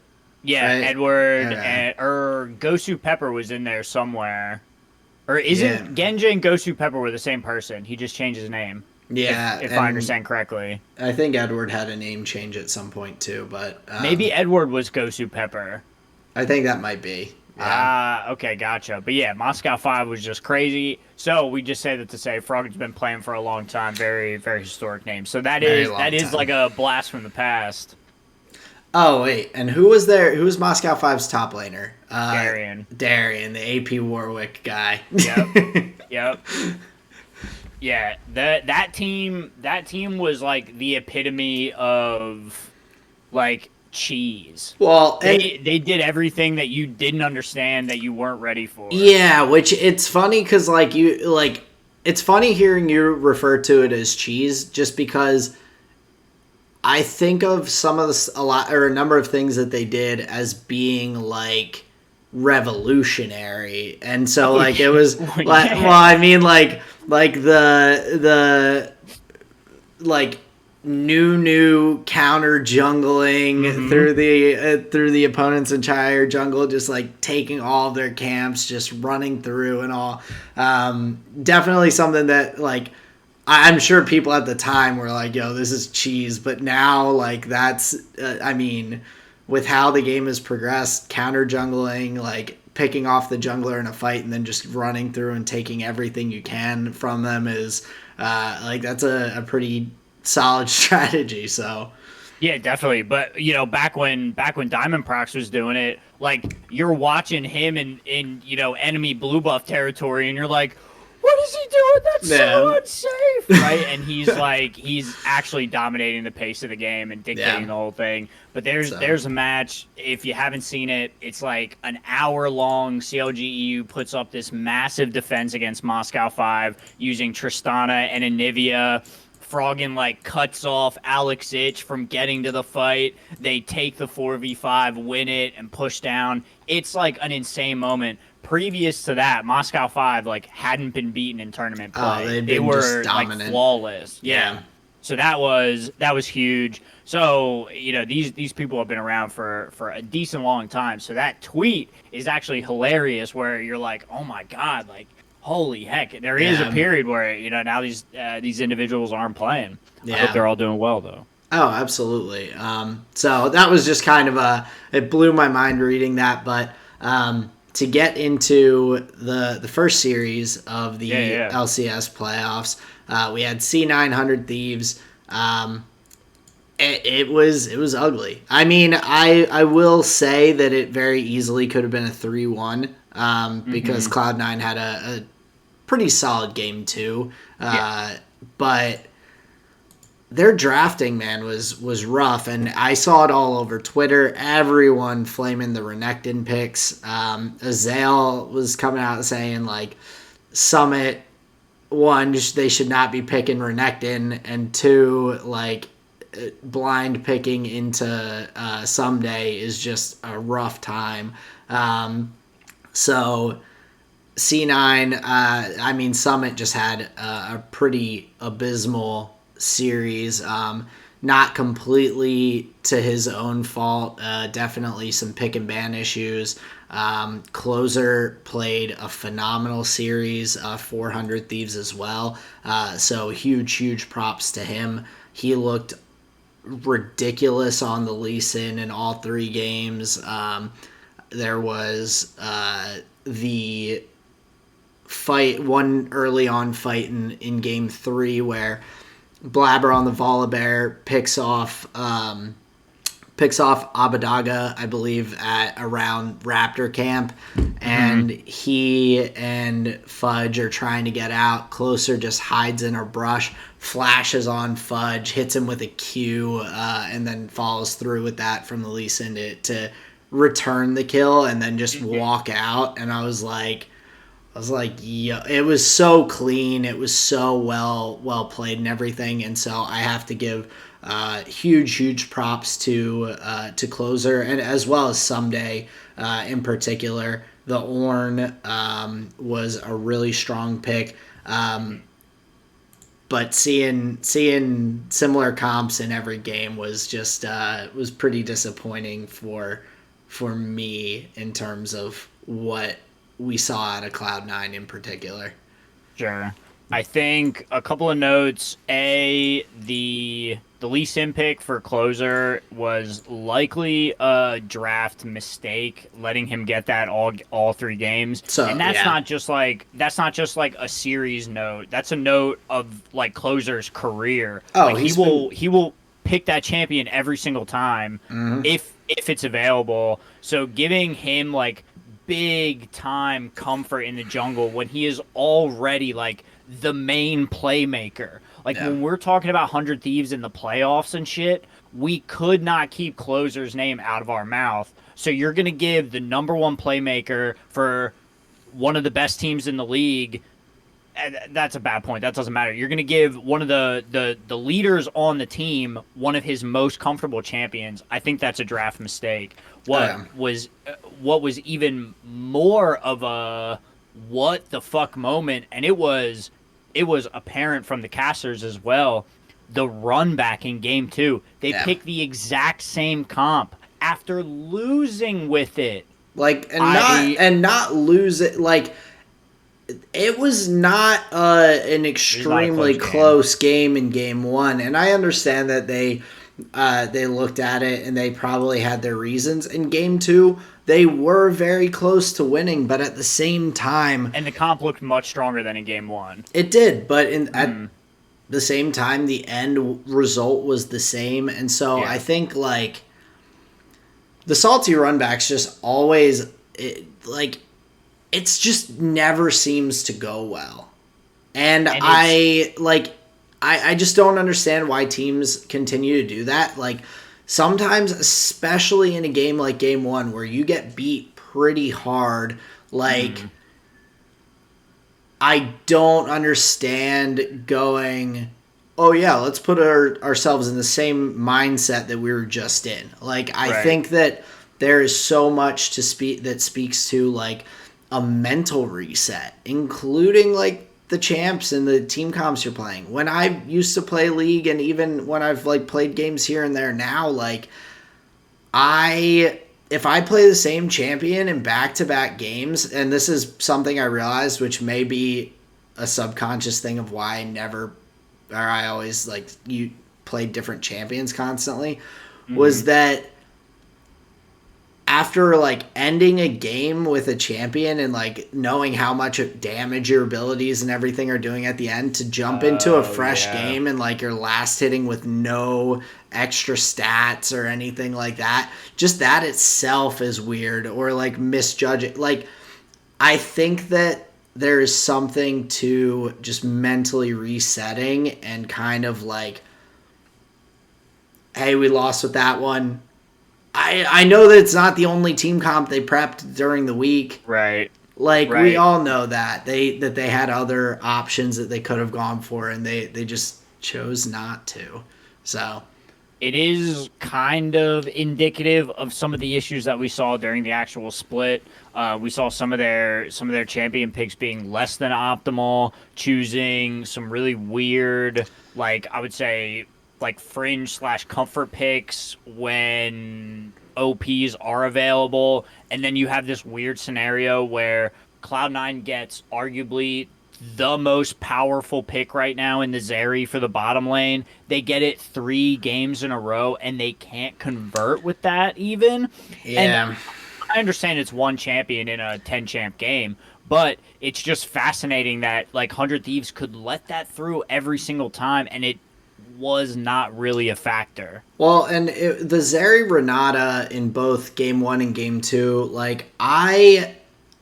Yeah, right? Edward, or Gosu Pepper was in there somewhere. Or isn't Genja and Gosu Pepper were the same person? He just changed his name. Yeah. If I understand correctly. I think Edward had a name change at some point too, but... maybe Edward was Gosu Pepper. I think that might be. Okay, gotcha. But yeah, Moscow 5 was just crazy. So we just say that to say Froggen's been playing for a long time. Very, very historic name. So that is like a blast from the past. Oh, wait. And who was there? Who was Moscow 5's top laner? Darian, the AP Warwick guy. Yep. Yeah, that team was like the epitome of like cheese. Well, they did everything that you didn't understand, that you weren't ready for. Yeah, which it's funny because it's funny hearing you refer to it as cheese, just because I think of a number of things that they did as being like revolutionary, and so like it was like, well, I mean like the like new counter jungling through the opponent's entire jungle, just like taking all of their camps, just running through and all. Definitely something that like I'm sure people at the time were like, yo, this is cheese. But now, like, that's, I mean, with how the game has progressed, counter jungling, like picking off the jungler in a fight and then just running through and taking everything you can from them is, like, that's a pretty solid strategy. So, yeah, definitely. But, you know, back when Diamond Prox was doing it, like, you're watching him in you know, enemy blue buff territory, and you're like, what is he doing? That's so unsafe, right? And he's actually dominating the pace of the game and dictating the whole thing. But there's a match, if you haven't seen it, it's like an hour-long. CLGEU puts up this massive defense against Moscow 5 using Tristana and Anivia. Froggen, like, cuts off Alexich from getting to the fight. They take the 4v5, win it, and push down. It's, like, an insane moment. Previous to that, Moscow 5, like, hadn't been beaten in tournament play. They were, like, flawless. Yeah. So that was huge. So, you know, these people have been around for a decent long time. So that tweet is actually hilarious, where you're like, oh, my God, like, holy heck. There is a period where, you know, now these individuals aren't playing. I hope they're all doing well, though. Oh, absolutely. So that was just kind of it blew my mind reading that. But to get into the first series of the LCS playoffs, we had C900 Thieves. It was ugly. I mean, I will say that it very easily could have been a 3-1. because Cloud9 had a pretty solid game too. But their drafting, man, was rough, and I saw it all over Twitter. Everyone flaming the Renekton picks. Azale was coming out saying, like, Summit, one, they should not be picking Renekton, and two, like, blind picking into Someday is just a rough time. So C9, I mean, Summit just had a pretty abysmal series. Not completely to his own fault. Definitely some pick and ban issues. Closer played a phenomenal series, 400 Thieves as well. So huge props to him. He looked ridiculous on the Lee Sin in all 3 games. There was the fight, one early on fight in game 3 where Blabber on the Volibear picks off Abadaga, I believe, at around Raptor Camp, and he and Fudge are trying to get out. Closer just hides in a brush, flashes on Fudge, hits him with a Q, and then follows through with that from the Lee Sin to return the kill and then just walk out. And I was like, yeah, it was so clean. It was so well played and everything. And so I have to give huge props to Closer, and as well as Someday in particular. The Ornn was a really strong pick. But seeing similar comps in every game was just was pretty disappointing for me in terms of what we saw out of Cloud9 in particular. Sure. I think a couple of notes. The Lee Sin pick for Closer was likely a draft mistake, letting him get that all 3 games. So, and that's not just like a series note. That's a note of like Closer's career. Oh, like, he will pick that champion every single time if it's available. So giving him like big time comfort in the jungle when he is already like the main playmaker. Like when we're talking about 100 Thieves in the playoffs and shit, we could not keep Closer's name out of our mouth. So you're going to give the number 1 playmaker for one of the best teams in the league. That's a bad point. That doesn't matter. You're going to give one of the leaders on the team one of his most comfortable champions. I think that's a draft mistake. What was even more of a what the fuck moment, and it was apparent from the casters as well, the run back in game 2. They picked the exact same comp after losing with it. Like, not lose it. Like, it was not an extremely close game in game 1, and I understand that they looked at it and they probably had their reasons. In game 2, they were very close to winning, but at the same time, and the comp looked much stronger than in game 1. It did, but at the same time, the end result was the same, and so I think like the salty runbacks just always it's just never seems to go well. And I just don't understand why teams continue to do that. Like, sometimes, especially in a game like game 1 where you get beat pretty hard, like, I don't understand going, oh yeah, let's put ourselves in the same mindset that we were just in. Like, I think that there is so much that speaks to, like, a mental reset, including like the champs and the team comps you're playing. When I used to play League, and even when I've like played games here and there now, like if I play the same champion in back-to-back games, and this is something I realized, which may be a subconscious thing of why I always like you played different champions constantly, was that after like ending a game with a champion and like knowing how much damage your abilities and everything are doing at the end, to jump into a fresh game and like your last hitting with no extra stats or anything like that, just that itself is weird, or like misjudging. Like, I think that there is something to just mentally resetting and kind of like, hey, we lost with that one. I know that it's not the only team comp they prepped during the week. Right. Like, Right. we all know that. They had other options that they could have gone for, and they just chose not to. So It is kind of indicative of some of the issues that we saw during the actual split. We saw some of their champion picks being less than optimal, choosing some really weird, like I would say, like fringe slash comfort picks when OPs are available, and then you have this weird scenario where Cloud9 gets arguably the most powerful pick right now in the Zeri for the bottom lane. They get it 3 games in a row and they can't convert with that even. And yeah. I understand it's one champion in a 10 champ game, but it's just fascinating that like 100 Thieves could let that through every single time and it was not really a factor. Well, and the Zeri Renata in both game one and game two, like I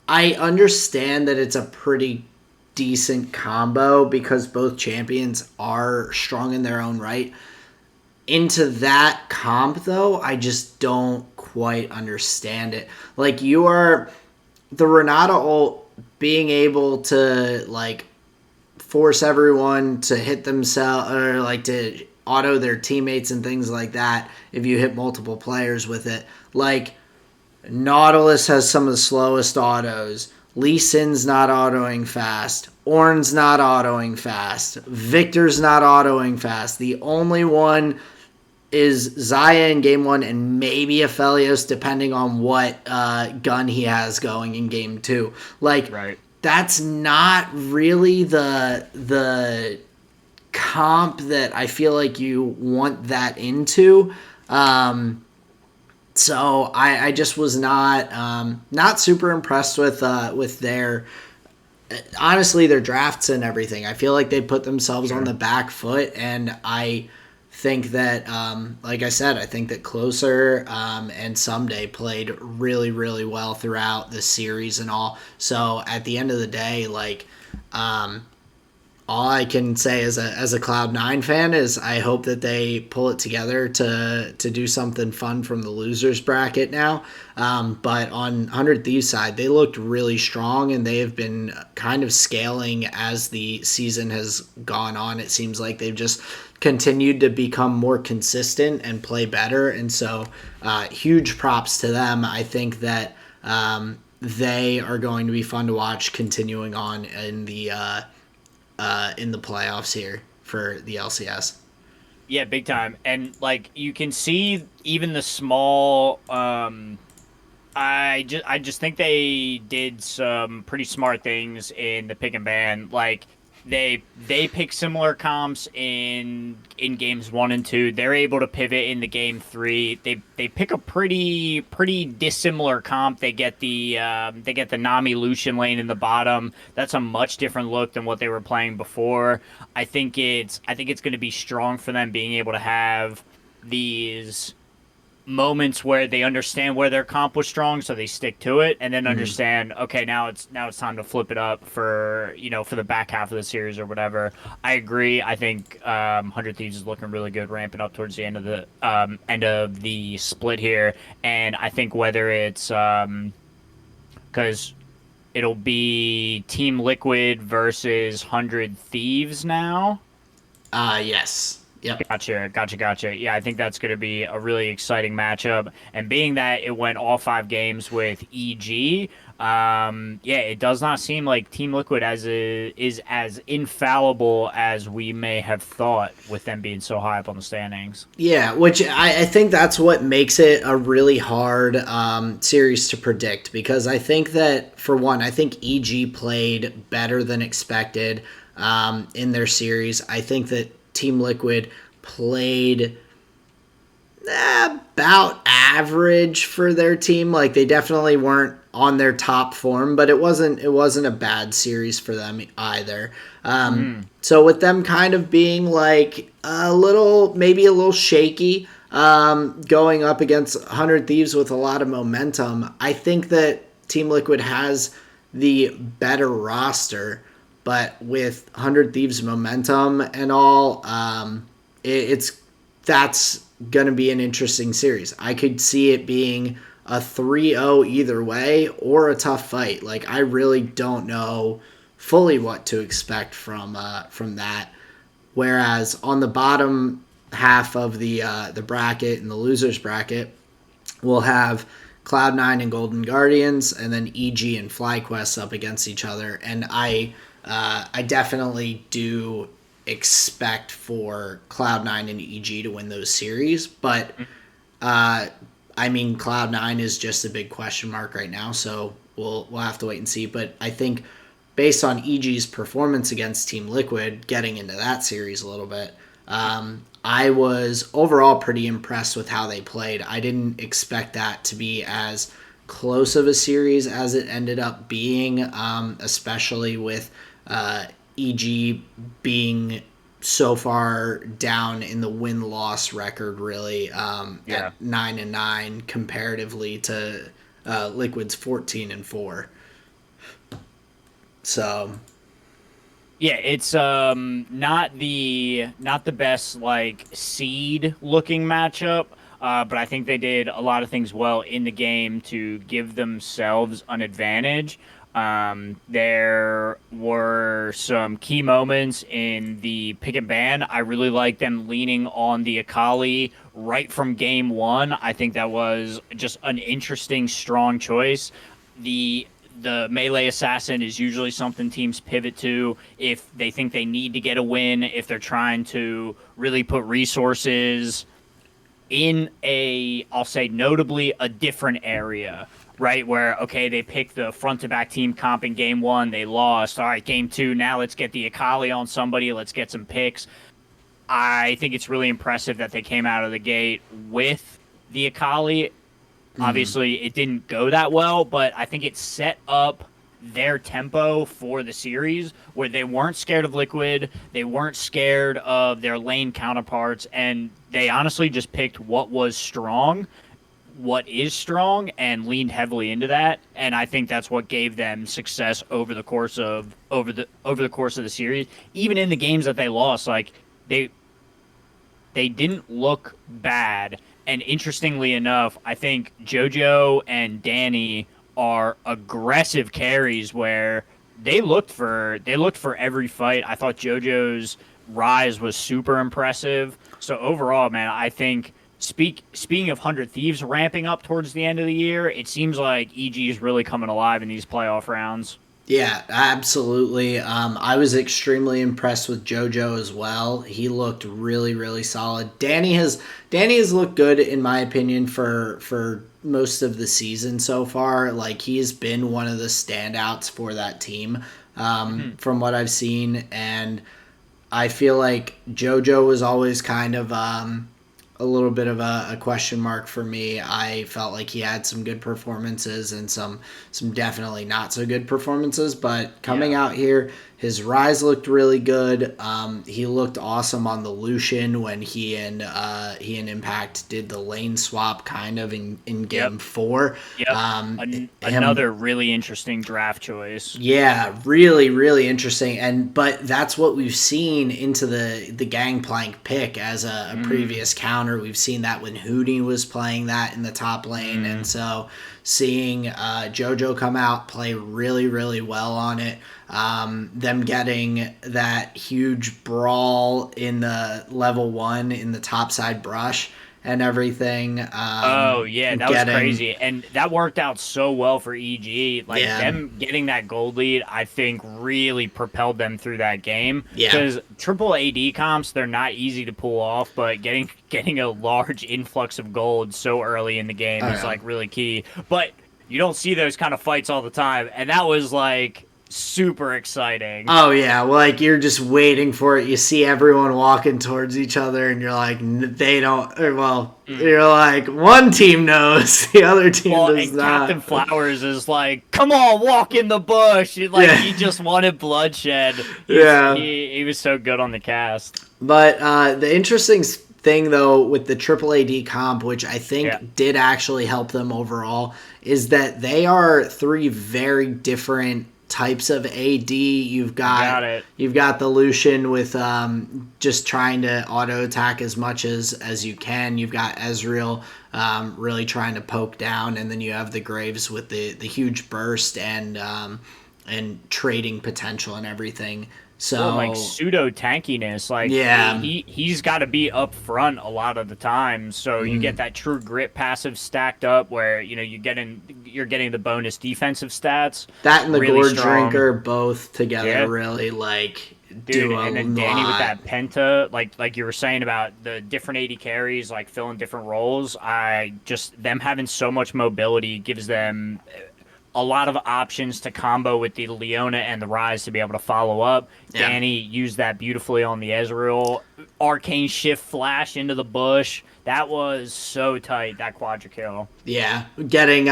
understand that it's a pretty decent combo because both champions are strong in their own right. Into that comp though, I just don't quite understand it. Like, you are the Renata ult being able to like force everyone to hit themselves or like to auto their teammates and things like that if you hit multiple players with it. Like, Nautilus has some of the slowest autos. Lee Sin's not autoing fast. Ornn's not autoing fast. Victor's not autoing fast. The only one is Xayah in game one and maybe Aphelios depending on what gun he has going in game two. Like, Right. that's not really the comp that I feel like you want that into. So I just was not super impressed with their honestly their drafts and everything. I feel like they put themselves on the back foot, and I think that like I said, I think that Closer and Someday played really really well throughout the series and all. So at the end of the day, like all I can say as a Cloud9 fan is I hope that they pull it together to do something fun from the losers bracket now. But on 100 Thieves side, they looked really strong, and they have been kind of scaling as the season has gone on. It seems like they've just continued to become more consistent and play better. And so huge props to them. I think that they are going to be fun to watch continuing on in the playoffs here for the LCS. Yeah, big time. And like you can see even the small I just think they did some pretty smart things in the pick and ban. Like they pick similar comps in games 1 and 2. They're able to pivot in the game 3. They pick a pretty dissimilar comp. They get the Nami Lucian lane in the bottom. That's a much different look than what they were playing before. I think it's going to be strong for them being able to have these moments where they understand where their comp was strong, so they stick to it, and then understand, okay, now it's time to flip it up for for the back half of the series or whatever. I agree. I think 100 Thieves is looking really good, ramping up towards the end of the split here, and I think whether it's because it'll be Team Liquid versus 100 Thieves now. Yes. Yep. Gotcha. Yeah, I think that's going to be a really exciting matchup. And being that it went all 5 games with EG, it does not seem like Team Liquid is as infallible as we may have thought with them being so high up on the standings. Yeah, which I think that's what makes it a really hard series to predict, because I think that, for one, I think EG played better than expected in their series. I think that Team Liquid played about average for their team. Like, they definitely weren't on their top form, but it wasn't a bad series for them either. So with them kind of being like maybe a little shaky, going up against 100 Thieves with a lot of momentum, I think that Team Liquid has the better roster, but with 100 Thieves momentum and all, that's going to be an interesting series. I could see it being a 3-0 either way or a tough fight. Like, I really don't know fully what to expect from that. Whereas on the bottom half of the bracket and the losers bracket, we'll have Cloud9 and Golden Guardians, and then EG and FlyQuest up against each other. And I definitely do expect for Cloud9 and EG to win those series, but I mean, Cloud9 is just a big question mark right now, so we'll have to wait and see. But I think based on EG's performance against Team Liquid, getting into that series a little bit, I was overall pretty impressed with how they played. I didn't expect that to be as close of a series as it ended up being, especially with EG being so far down in the win-loss record, really, at 9-9 comparatively to Liquid's 14-4. So, yeah, it's not the best like seed looking matchup, but I think they did a lot of things well in the game to give themselves an advantage. There were some key moments in the pick and ban. I really like them leaning on the Akali right from game one. I think that was just an interesting, strong choice. The melee assassin is usually something teams pivot to if they think they need to get a win, if they're trying to really put resources in I'll say notably, a different area. Right, where, okay, they picked the front-to-back team comp in game one, they lost. All right, game two, now let's get the Akali on somebody, let's get some picks. I think it's really impressive that they came out of the gate with the Akali. Obviously, it didn't go that well, but I think it set up their tempo for the series where they weren't scared of Liquid, they weren't scared of their lane counterparts, and they honestly just picked what was strong, what is strong, and leaned heavily into that. And I think that's what gave them success over the course of the series. Even in the games that they lost, like they didn't look bad. And interestingly enough, I think JoJo and Danny are aggressive carries where they looked for every fight. I thought JoJo's rise was super impressive. So overall, man, I think speaking of 100 Thieves ramping up towards the end of the year, it seems like EG is really coming alive in these playoff rounds. Yeah, absolutely. I was extremely impressed with JoJo as well. He looked really, really solid. Danny has looked good in my opinion for most of the season so far. Like, he's been one of the standouts for that team from what I've seen, and I feel like JoJo was always kind of a little bit of a question mark for me. I felt like he had some good performances and some definitely not so good performances, but coming out here, his rise looked really good. He looked awesome on the Lucian when he and Impact did the lane swap kind of in game 4. Another really interesting draft choice. Yeah, really, really interesting. But that's what we've seen into the Gangplank pick as a previous counter. We've seen that when Hootie was playing that in the top lane, and so seeing JoJo come out, play really, really well on it. Them getting that huge brawl in the level 1 in the topside brush and everything. That was crazy. And that worked out so well for EG. Like, them getting that gold lead, I think, really propelled them through that game. Because triple AD comps, they're not easy to pull off, but getting a large influx of gold so early in the game is, like, really key. But you don't see those kind of fights all the time. And that was, like, super exciting. Oh yeah, like you're just waiting for it. You see everyone walking towards each other, and you're like, they don't. You're like, one team knows, the other team does not. Captain Flowers is like, come on, walk in the bush. He just wanted bloodshed. He was so good on the cast. But the interesting thing though with the Triple AD comp, which I think Yeah. did actually help them overall, is that they are three very different types of AD. You've Got got it. the Lucian with just trying to auto attack as much as you can. You've got Ezreal really trying to poke down, and then you have the Graves with the huge burst and trading potential and everything. Well, like So pseudo tankiness, like yeah, he's got to be up front a lot of the time, so you get that true grit passive stacked up where you're getting the bonus defensive stats, that and the really Gorge strong. Drinker both together Yeah, really like dude, do a and then Danny with lot. that penta, like you were saying about the different AD carries, like filling different roles. I just them having so much mobility gives them a lot of options to combo with the Leona and the Rise to be able to follow up. Yeah. Danny used that beautifully on the Ezreal. Arcane Shift Flash into the bush. That was so tight, that quadra kill. Yeah, getting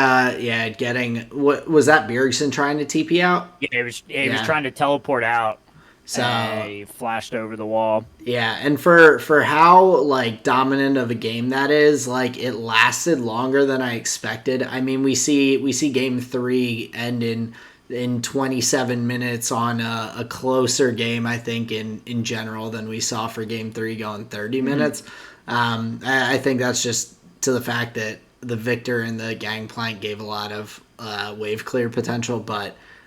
what was that Bjergsen trying to TP out? Yeah, he was Yeah. trying to teleport out and So he flashed over the wall. yeah, and for how like dominant of a game that is, like it lasted longer than I expected. I mean, we see game 3 end in 27 minutes on a closer game, I think in general than we saw for game 3 going 30 minutes. I think that's just to the fact that the Victor and the Gangplank gave a lot of wave clear potential,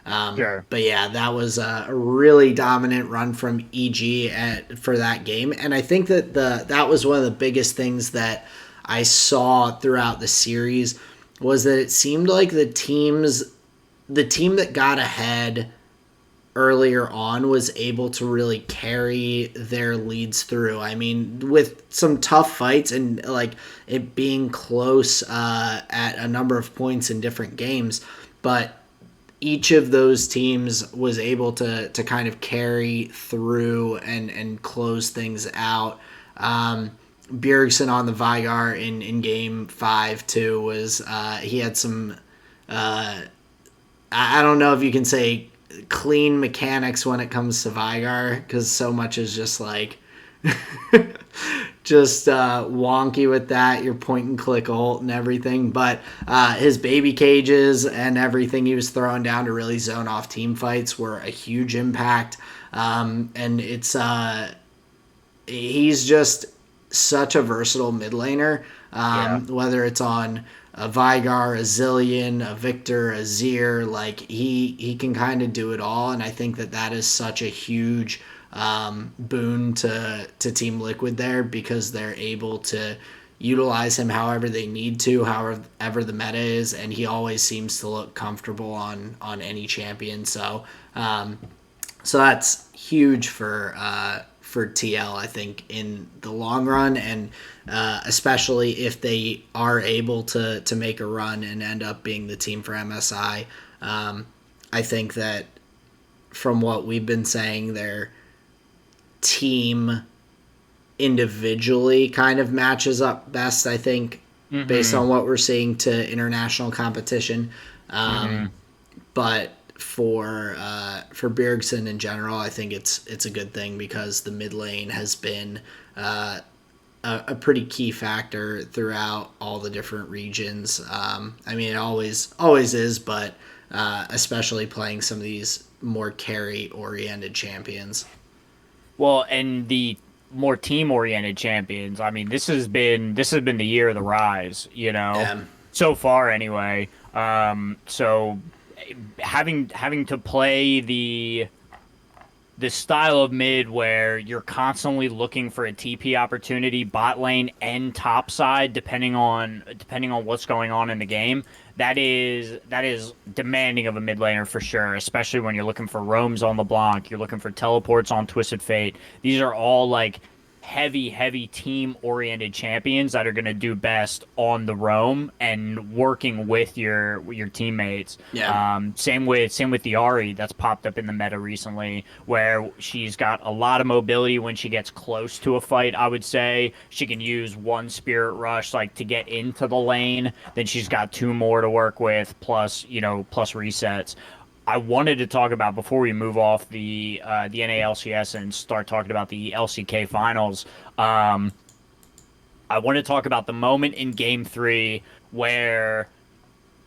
Sure. but yeah, that was a really dominant run from EG for that game, and I think that that was one of the biggest things that I saw throughout the series was that it seemed like the team that got ahead earlier on was able to really carry their leads through. I mean, with some tough fights and like it being close at a number of points in different games, but each of those teams was able to kind of carry through and close things out. Bjergsen on the Vigar in game 5 too was he had some I don't know if you can say clean mechanics when it comes to Vigar because so much is just like just wonky with that, your point and click ult and everything. But his baby cages and everything he was throwing down to really zone off team fights were a huge impact. And it's he's just such a versatile mid laner. Yeah. Whether it's on a Vigar, a Zillion, a Victor, a Zir, like he can kind of do it all, and I think that is such a huge boon to Team Liquid there because they're able to utilize him however they need to, however the meta is, and he always seems to look comfortable on any champion. So that's huge for TL, I think, in the long run, and especially if they are able to make a run and end up being the team for MSI. I think that from what we've been saying, their team individually kind of matches up best, I think, based on what we're seeing to international competition. But for Bjergsen in general, I think it's a good thing because the mid lane has been a pretty key factor throughout all the different regions. I mean, it always is, but especially playing some of these more carry oriented champions. Well, and the more team oriented champions, I mean, this has been the year of the Rise, so far anyway. So having to play the style of mid where you're constantly looking for a TP opportunity, bot lane and top side, depending on what's going on in the game. That is demanding of a mid laner for sure, especially when you're looking for roams on LeBlanc, you're looking for teleports on Twisted Fate. These are all like heavy team-oriented champions that are going to do best on the roam and working with your teammates. Yeah. Same with the Ahri that's popped up in the meta recently, where she's got a lot of mobility when she gets close to a fight. I would say she can use one Spirit Rush like to get into the lane, then she's got two more to work with, plus resets. I wanted to talk about before we move off the NALCS and start talking about the LCK finals. I want to talk about the moment in Game 3 where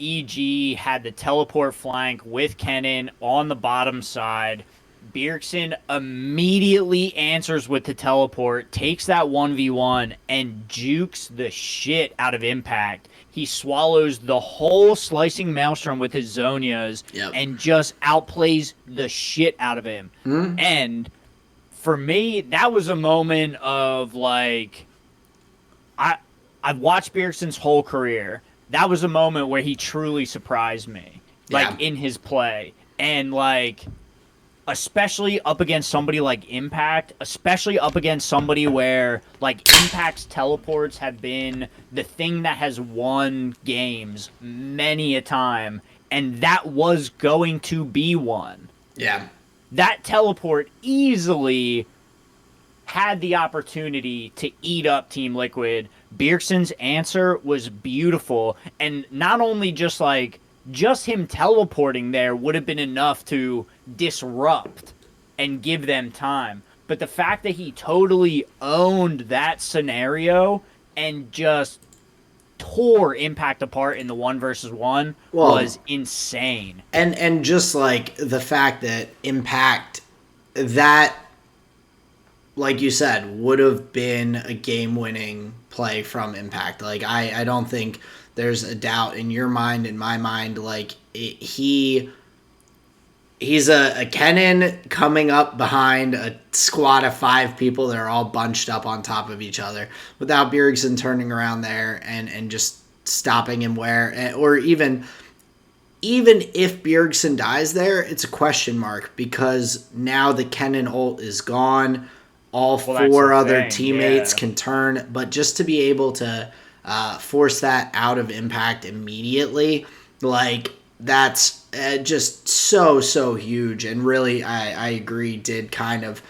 EG had the teleport flank with Kennen on the bottom side. Bjergsen immediately answers with the teleport, takes that 1v1, and jukes the shit out of Impact. He swallows the whole Slicing Maelstrom with his Zonias Yep. and just outplays the shit out of him. Mm-hmm. And for me, that was a moment of like, I've watched Bjergsen's whole career. That was a moment where he truly surprised me, like Yeah. in his play, and like especially up against somebody like Impact, especially up against somebody where like Impact's teleports have been the thing that has won games many a time, and that was going to be one. Yeah. That teleport easily had the opportunity to eat up Team Liquid. Bjergsen's answer was beautiful, and not only just him teleporting there would have been enough to disrupt and give them time, but the fact that he totally owned that scenario and just tore Impact apart in the 1v1 was insane. And just like the fact that Impact, that, like you said, would have been a game-winning play from Impact. Like, I don't think there's a doubt in your mind, in my mind. Like, he's a Kennen coming up behind a squad of 5 people that are all bunched up on top of each other without Bjergsen turning around there and just stopping him or even if Bjergsen dies there, it's a question mark because now the Kennen ult is gone. All 4 other teammates can turn, but just to be able to force that out of Impact immediately, like, that's just so huge. And really, I agree, did kind of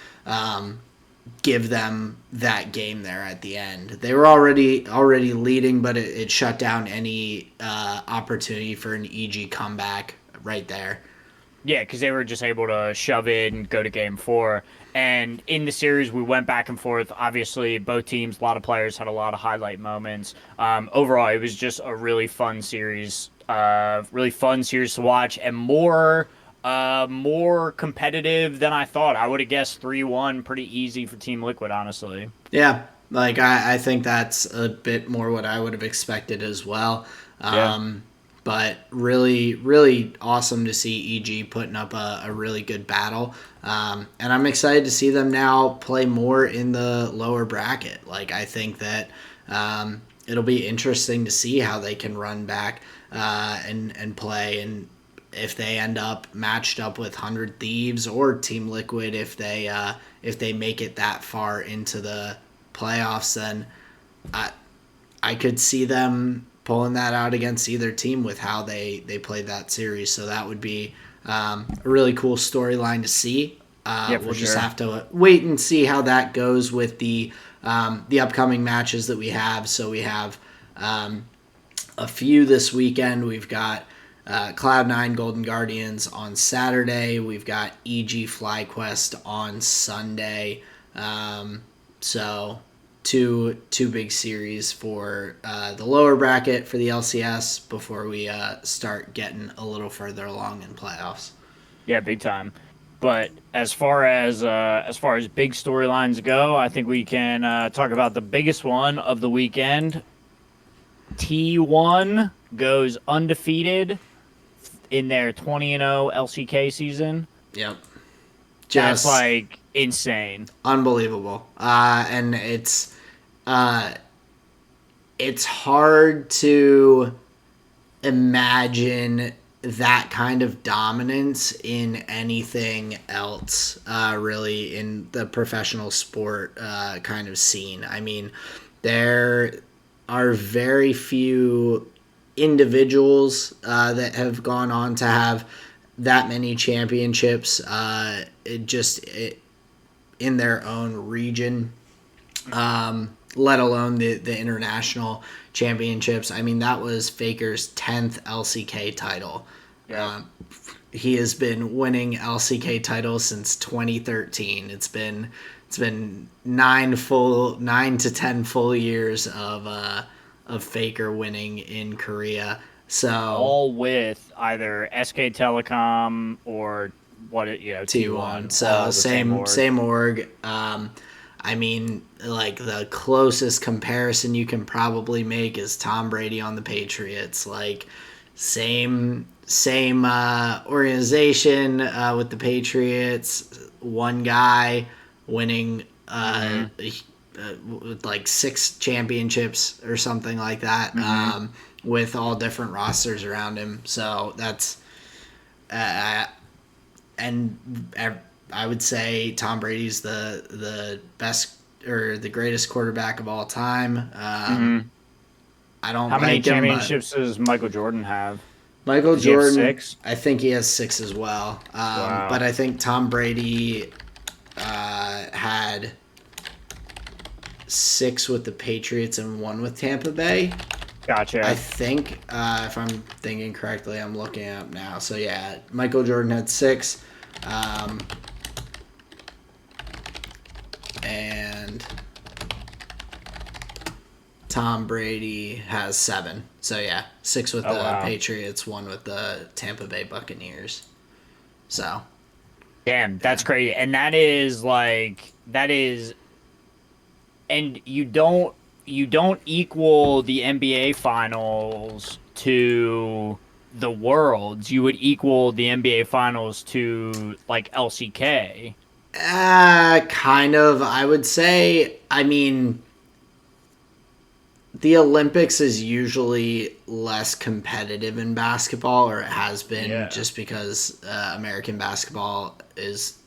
give them that game there at the end. They were already leading, but it shut down any opportunity for an EG comeback right there. Yeah, because they were just able to shove it and go to game 4. And in the series, we went back and forth. Obviously, both teams, a lot of players had a lot of highlight moments. Overall, it was just a really fun series. To watch, and more competitive than I thought. I would have guessed 3-1 pretty easy for Team Liquid, honestly. Yeah, like I think that's a bit more what I would have expected as well. But really awesome to see EG putting up a really good battle. And I'm excited to see them now play more in the lower bracket. Like, I think that it'll be interesting to see how they can run back and play, and if they end up matched up with 100 Thieves or Team Liquid, if they make it that far into the playoffs, then I could see them pulling that out against either team with how they played that series. So that would be a really cool storyline to see. We'll just have to wait and see how that goes with the upcoming matches that we have. So we have a few this weekend. We've got Cloud9 Golden Guardians on Saturday. We've got EG FlyQuest on Sunday. So two big series for the lower bracket for the LCS before we start getting a little further along in playoffs. Yeah, big time. But as far as big storylines go, I think we can talk about the biggest one of the weekend. T1 goes undefeated in their 20-0 LCK season. Yep. Just like insane. Unbelievable. And it's hard to imagine that kind of dominance in anything else, really, in the professional sport kind of scene. I mean, there are very few individuals that have gone on to have that many championships in their own region, let alone the international championships. I mean, that was Faker's 10th LCK title. Yeah. He has been winning LCK titles since 2013. It's been it's been 9 to 10 full years of Faker winning in Korea. So all with either SK Telecom or T1. So all the same org. I mean, like the closest comparison you can probably make is Tom Brady on the Patriots. Like same organization with the Patriots. One guy winning with like 6 championships or something like that. With all different rosters around him. So that's and I would say Tom Brady's the best or the greatest quarterback of all time. I don't How many like him, but championships does Michael Jordan have? Michael Does he have Jordan, 6? I think he has 6 as well. Wow. But I think Tom Brady had 6 with the Patriots and 1 with Tampa Bay. Gotcha. I think, if I'm thinking correctly, I'm looking it up now. So yeah, Michael Jordan had 6. And Tom Brady has 7. So yeah, 6 with the Patriots, 1 with the Tampa Bay Buccaneers. So damn, that's crazy. And and you don't equal the NBA finals to the Worlds. You would equal the NBA finals to like LCK. Kind of, I would say. I mean, the Olympics is usually less competitive in basketball, or it has been, just because American basketball has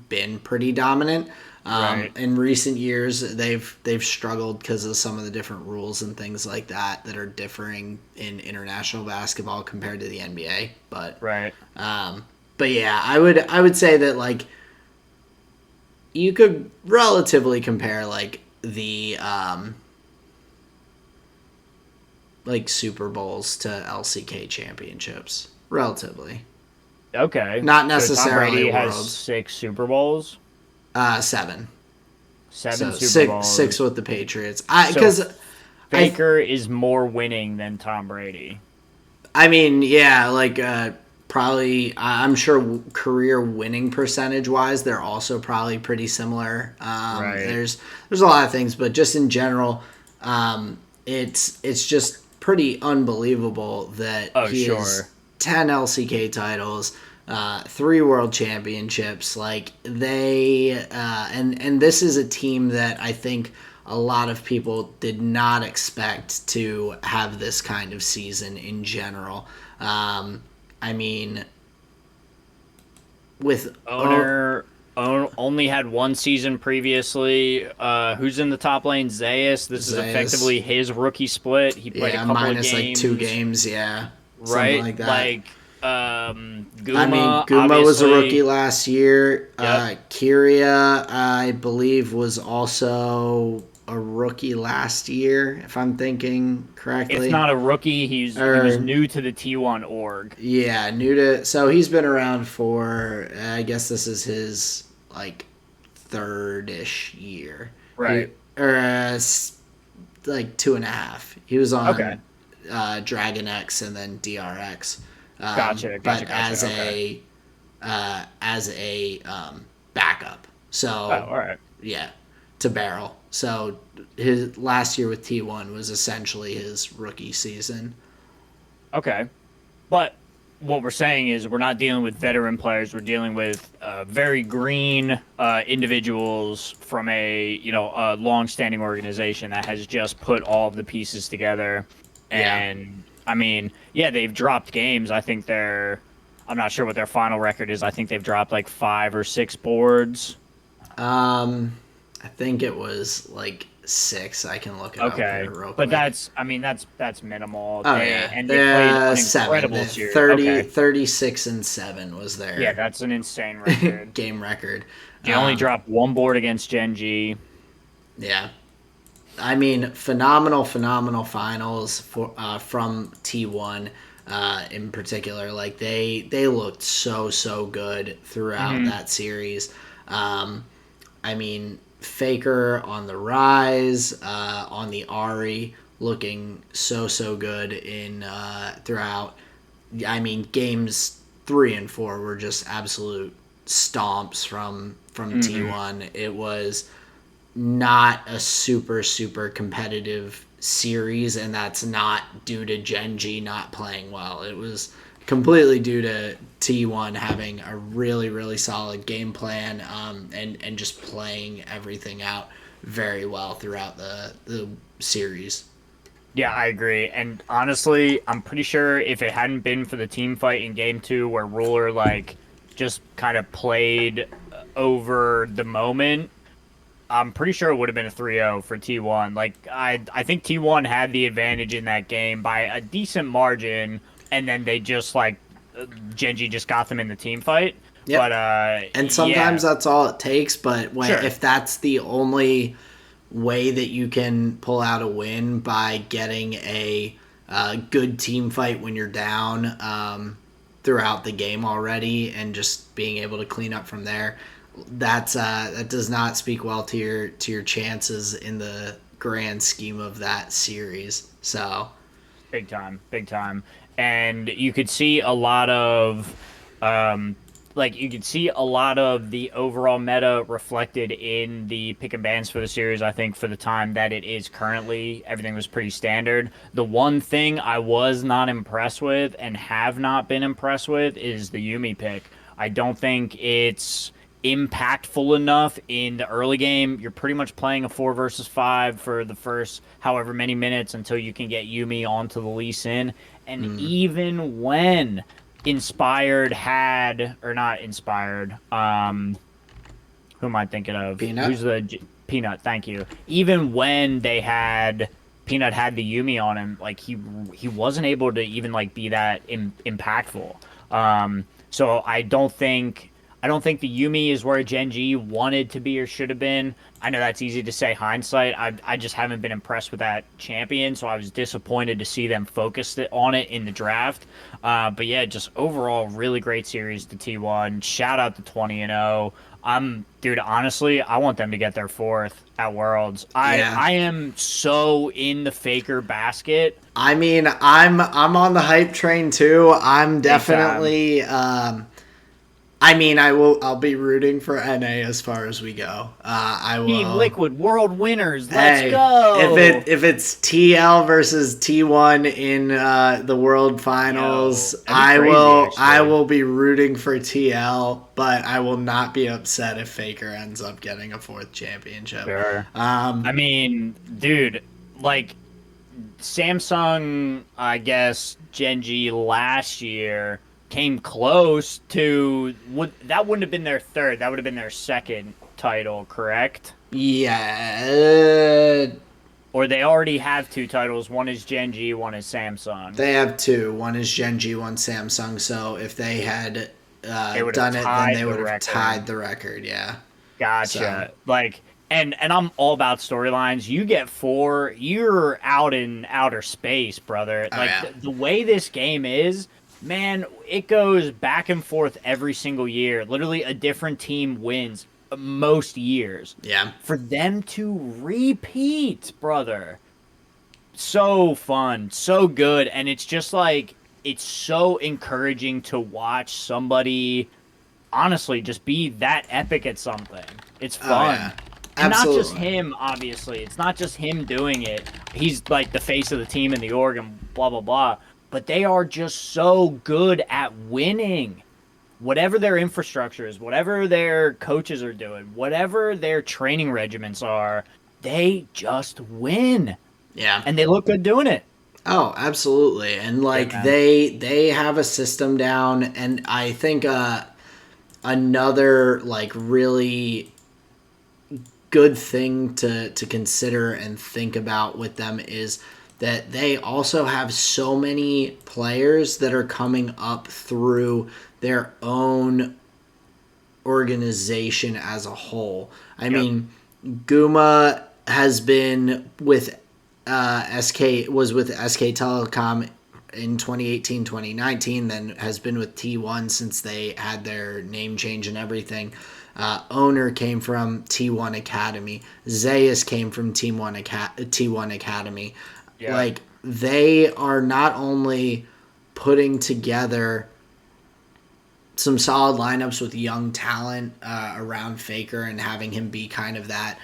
been pretty dominant. Right. In recent years, they've struggled because of some of the different rules and things like that are differing in international basketball compared to the NBA. But right. But yeah, I would say that like you could relatively compare like the like Super Bowls to LCK championships, relatively. Okay. Not necessarily Tom Brady Worlds. has 6 Super Bowls. 7. 7 So Super Bowls. 6 with the Patriots. Because Baker is more winning than Tom Brady. I mean, yeah, like probably. I'm sure career winning percentage wise, they're also probably pretty similar. Right. There's a lot of things, but just in general, it's just pretty unbelievable that he has 10 LCK titles. 3 world championships, like they and this is a team that I think a lot of people did not expect to have this kind of season in general. I mean, with Owner only had 1 season previously. Who's in the top lane? Zeus. This is effectively his rookie split. He played a couple minus of games. like 2 games, yeah, right, something like that. Like Guma. I mean, Guma was a rookie last year. Yep. Kyria, I believe, was also a rookie last year, if I'm thinking correctly. It's not a rookie. He was new to the T1 org. Yeah, new to. So he's been around for, I guess this is his, like, 3rd-ish year. Right. Like 2.5. He was on Dragon X and then DRX. Gotcha. But as a backup. So all right. Yeah, to Barrel. So his last year with T1 was essentially his rookie season. Okay, but what we're saying is we're not dealing with veteran players. We're dealing with very green individuals from a long-standing organization that has just put all of the pieces together. And I mean, they've dropped games. I think I'm not sure what their final record is. I think they've dropped like 5 or 6 boards. I think it was like 6. I can look it up here real quick. But that's minimal. Oh, And they played an incredible series. 36 and 7 was their Yeah, that's an insane record. game record. They only dropped 1 board against Gen G. Yeah. I mean, phenomenal finals from T1 in particular. Like they looked so good throughout that series. I mean, Faker on the rise, on the awry, looking so good in throughout. I mean, games 3 and 4 were just absolute stomps from T1. It was not a super competitive series, and that's not due to Genji not playing well. It was completely due to T1 having a really solid game plan, and just playing everything out very well throughout the series. Yeah, I agree. And honestly, I'm pretty sure if it hadn't been for the team fight in game 2 where Ruler like just kind of played over the moment, I'm pretty sure it would have been a 3-0 for T1. Like I think T1 had the advantage in that game by a decent margin, and then they just like Genji just got them in the team fight. Yep. But and sometimes that's all it takes, but if that's the only way that you can pull out a win, by getting a good team fight when you're down throughout the game already and just being able to clean up from there, that does not speak well to your chances in the grand scheme of that series. So big time. And you could see a lot of the overall meta reflected in the pick and bans for the series. I think for the time that it is currently, everything was pretty standard. The one thing I was not impressed with and have not been impressed with is the Yuumi pick. I don't think it's impactful enough in the early game. You're pretty much playing a 4 versus 5 for the first however many minutes until you can get Yuumi onto the Lee Sin. And even when Inspired had, or not Inspired, who am I thinking of? Peanut? Who's the Peanut? Thank you. Even when they had Peanut had the Yuumi on him, like he wasn't able to even like be that impactful. So I don't think the Yuumi is where Genji wanted to be or should have been. I know that's easy to say hindsight. I just haven't been impressed with that champion, so I was disappointed to see them focus on it in the draft. But yeah, just overall, really great series to T1. Shout out to 20-0. Dude, honestly, I want them to get their 4th at Worlds. I am so in the Faker basket. I mean, I'm on the hype train too. I'm definitely I'll be rooting for NA as far as we go. I will. Team Liquid World winners. Let's go. If it's TL versus T1 in the World Finals, I will be rooting for TL, but I will not be upset if Faker ends up getting a 4th championship. Sure. I mean, dude, like Samsung, I guess Genji last year came close to that wouldn't have been their 3rd, that would have been their 2nd title, correct? Yeah. Or they already have 2 titles. One is Genji, one is Samsung. They have 2. One is Genji, one Samsung. So if they had done it, then they would have tied the record. Yeah. Gotcha. So. And I'm all about storylines. You get 4, you're out in outer space, brother. The way this game is, man, it goes back and forth every single year. Literally, a different team wins most years. Yeah. For them to repeat, brother, so fun, so good. And it's just like, it's so encouraging to watch somebody, honestly, just be that epic at something. It's fun. Oh, yeah. And not just him, obviously. It's not just him doing it. He's like the face of the team in the org and blah, blah, blah. But they are just so good at winning. Whatever their infrastructure is, whatever their coaches are doing, whatever their training regiments are, they just win. Yeah. And they look good doing it. Oh, absolutely. And they have a system down, and I think another really good thing to consider and think about with them is that they also have so many players that are coming up through their own organization as a whole. I mean, Guma has been with was with SK Telecom in 2018, 2019, then has been with T1 since they had their name change and everything. Owner came from T1 Academy. Zayas came from T1 Academy. Yeah. Like, they are not only putting together some solid lineups with young talent around Faker and having him be kind of that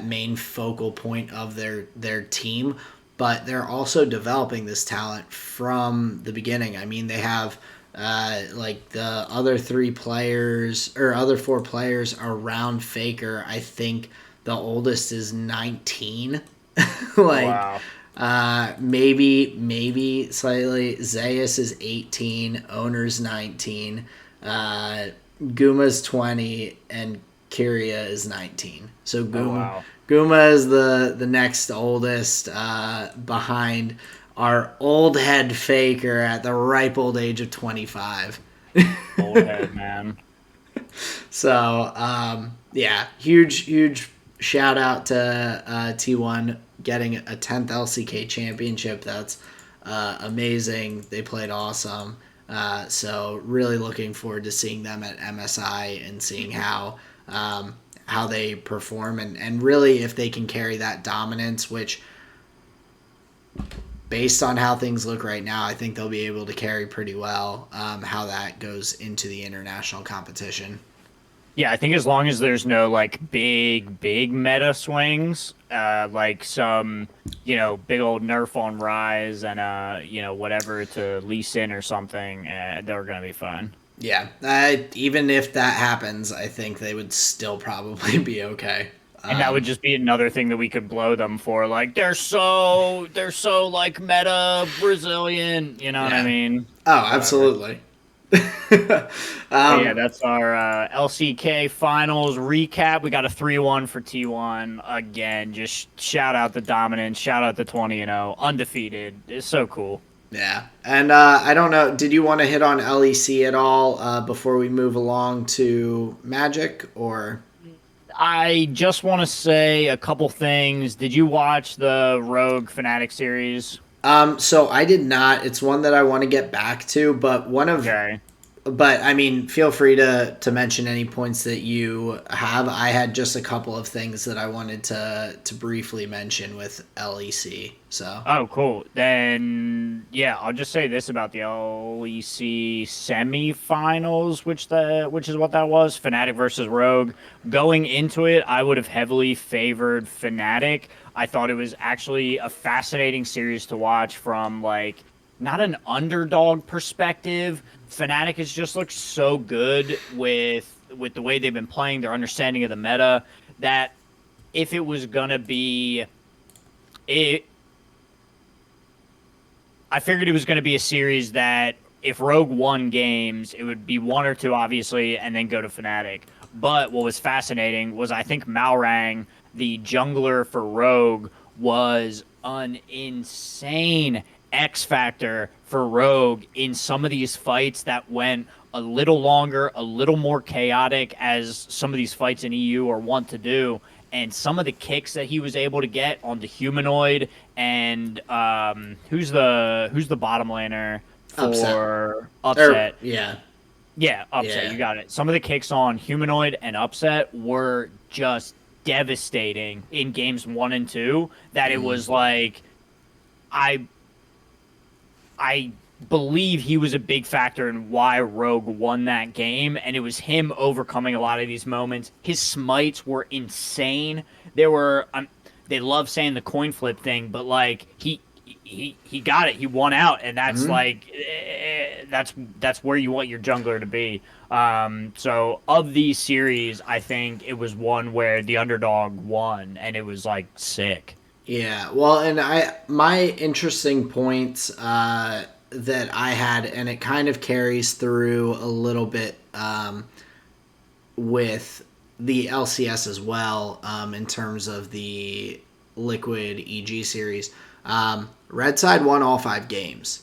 main focal point of their team, but they're also developing this talent from the beginning. I mean, they have like the other other 4 players around Faker. I think the oldest is 19. Wow. Maybe slightly. Zayas is 18. Owner's 19. Guma's 20, and Kyria is 19. So Guma is the next oldest, behind our old head Faker at the ripe old age of 25. Old head, man. So, yeah, huge shout out to T1 getting a 10th LCK championship. That's amazing. They played awesome. So really looking forward to seeing them at MSI and seeing how they perform and really if they can carry that dominance, which based on how things look right now, I think they'll be able to carry pretty well how that goes into the international competition. Yeah, I think as long as there's no like big meta swings, like some, big old nerf on Rise and whatever to Lee Sin or something, they're gonna be fine. Yeah, even if that happens, I think they would still probably be okay. And that would just be another thing that we could blow them for. Like they're so like meta Brazilian, you know what I mean? Oh, absolutely. Yeah, that's our LCK finals recap. We got a 3-1 for T1 again. Just shout out the dominance, shout out the 20-0 undefeated. It's so cool. Yeah, and I don't know. Did you want to hit on LEC at all before we move along to Magic, or? I just want to say a couple things. Did you watch the Rogue Fnatic series? So I did not. It's one that I want to get back to, but But I mean, feel free to mention any points that you have. I had just a couple of things that I wanted to briefly mention with LEC. So. Oh, cool. Then yeah, I'll just say this about the LEC Semi Finals, which is what that was. Fnatic versus Rogue. Going into it, I would have heavily favored Fnatic. I thought it was actually a fascinating series to watch from like not an underdog perspective. Fnatic has just looked so good with the way they've been playing, their understanding of the meta, that if it was gonna be I figured it was gonna be a series that if Rogue won games, it would be 1 or 2 obviously, and then go to Fnatic. But what was fascinating was I think Malrang, the jungler for Rogue, was an insane X factor for Rogue in some of these fights that went a little longer, a little more chaotic, as some of these fights in EU are wont to do. And some of the kicks that he was able to get on the humanoid and who's the bottom laner for Upset? Yeah, Upset. Yeah. You got it. Some of the kicks on humanoid and Upset were just devastating in games 1 and 2. That it was like I believe he was a big factor in why Rogue won that game, and it was him overcoming a lot of these moments. His smites were insane. There were they love saying the coin flip thing, but like he got it. He won out, and that's that's where you want your jungler to be. So of these series, I think it was one where the underdog won, and it was like sick. Yeah, well, and my interesting points that I had, and it kind of carries through a little bit with the LCS as well in terms of the Liquid EG series. Red side won all 5 games.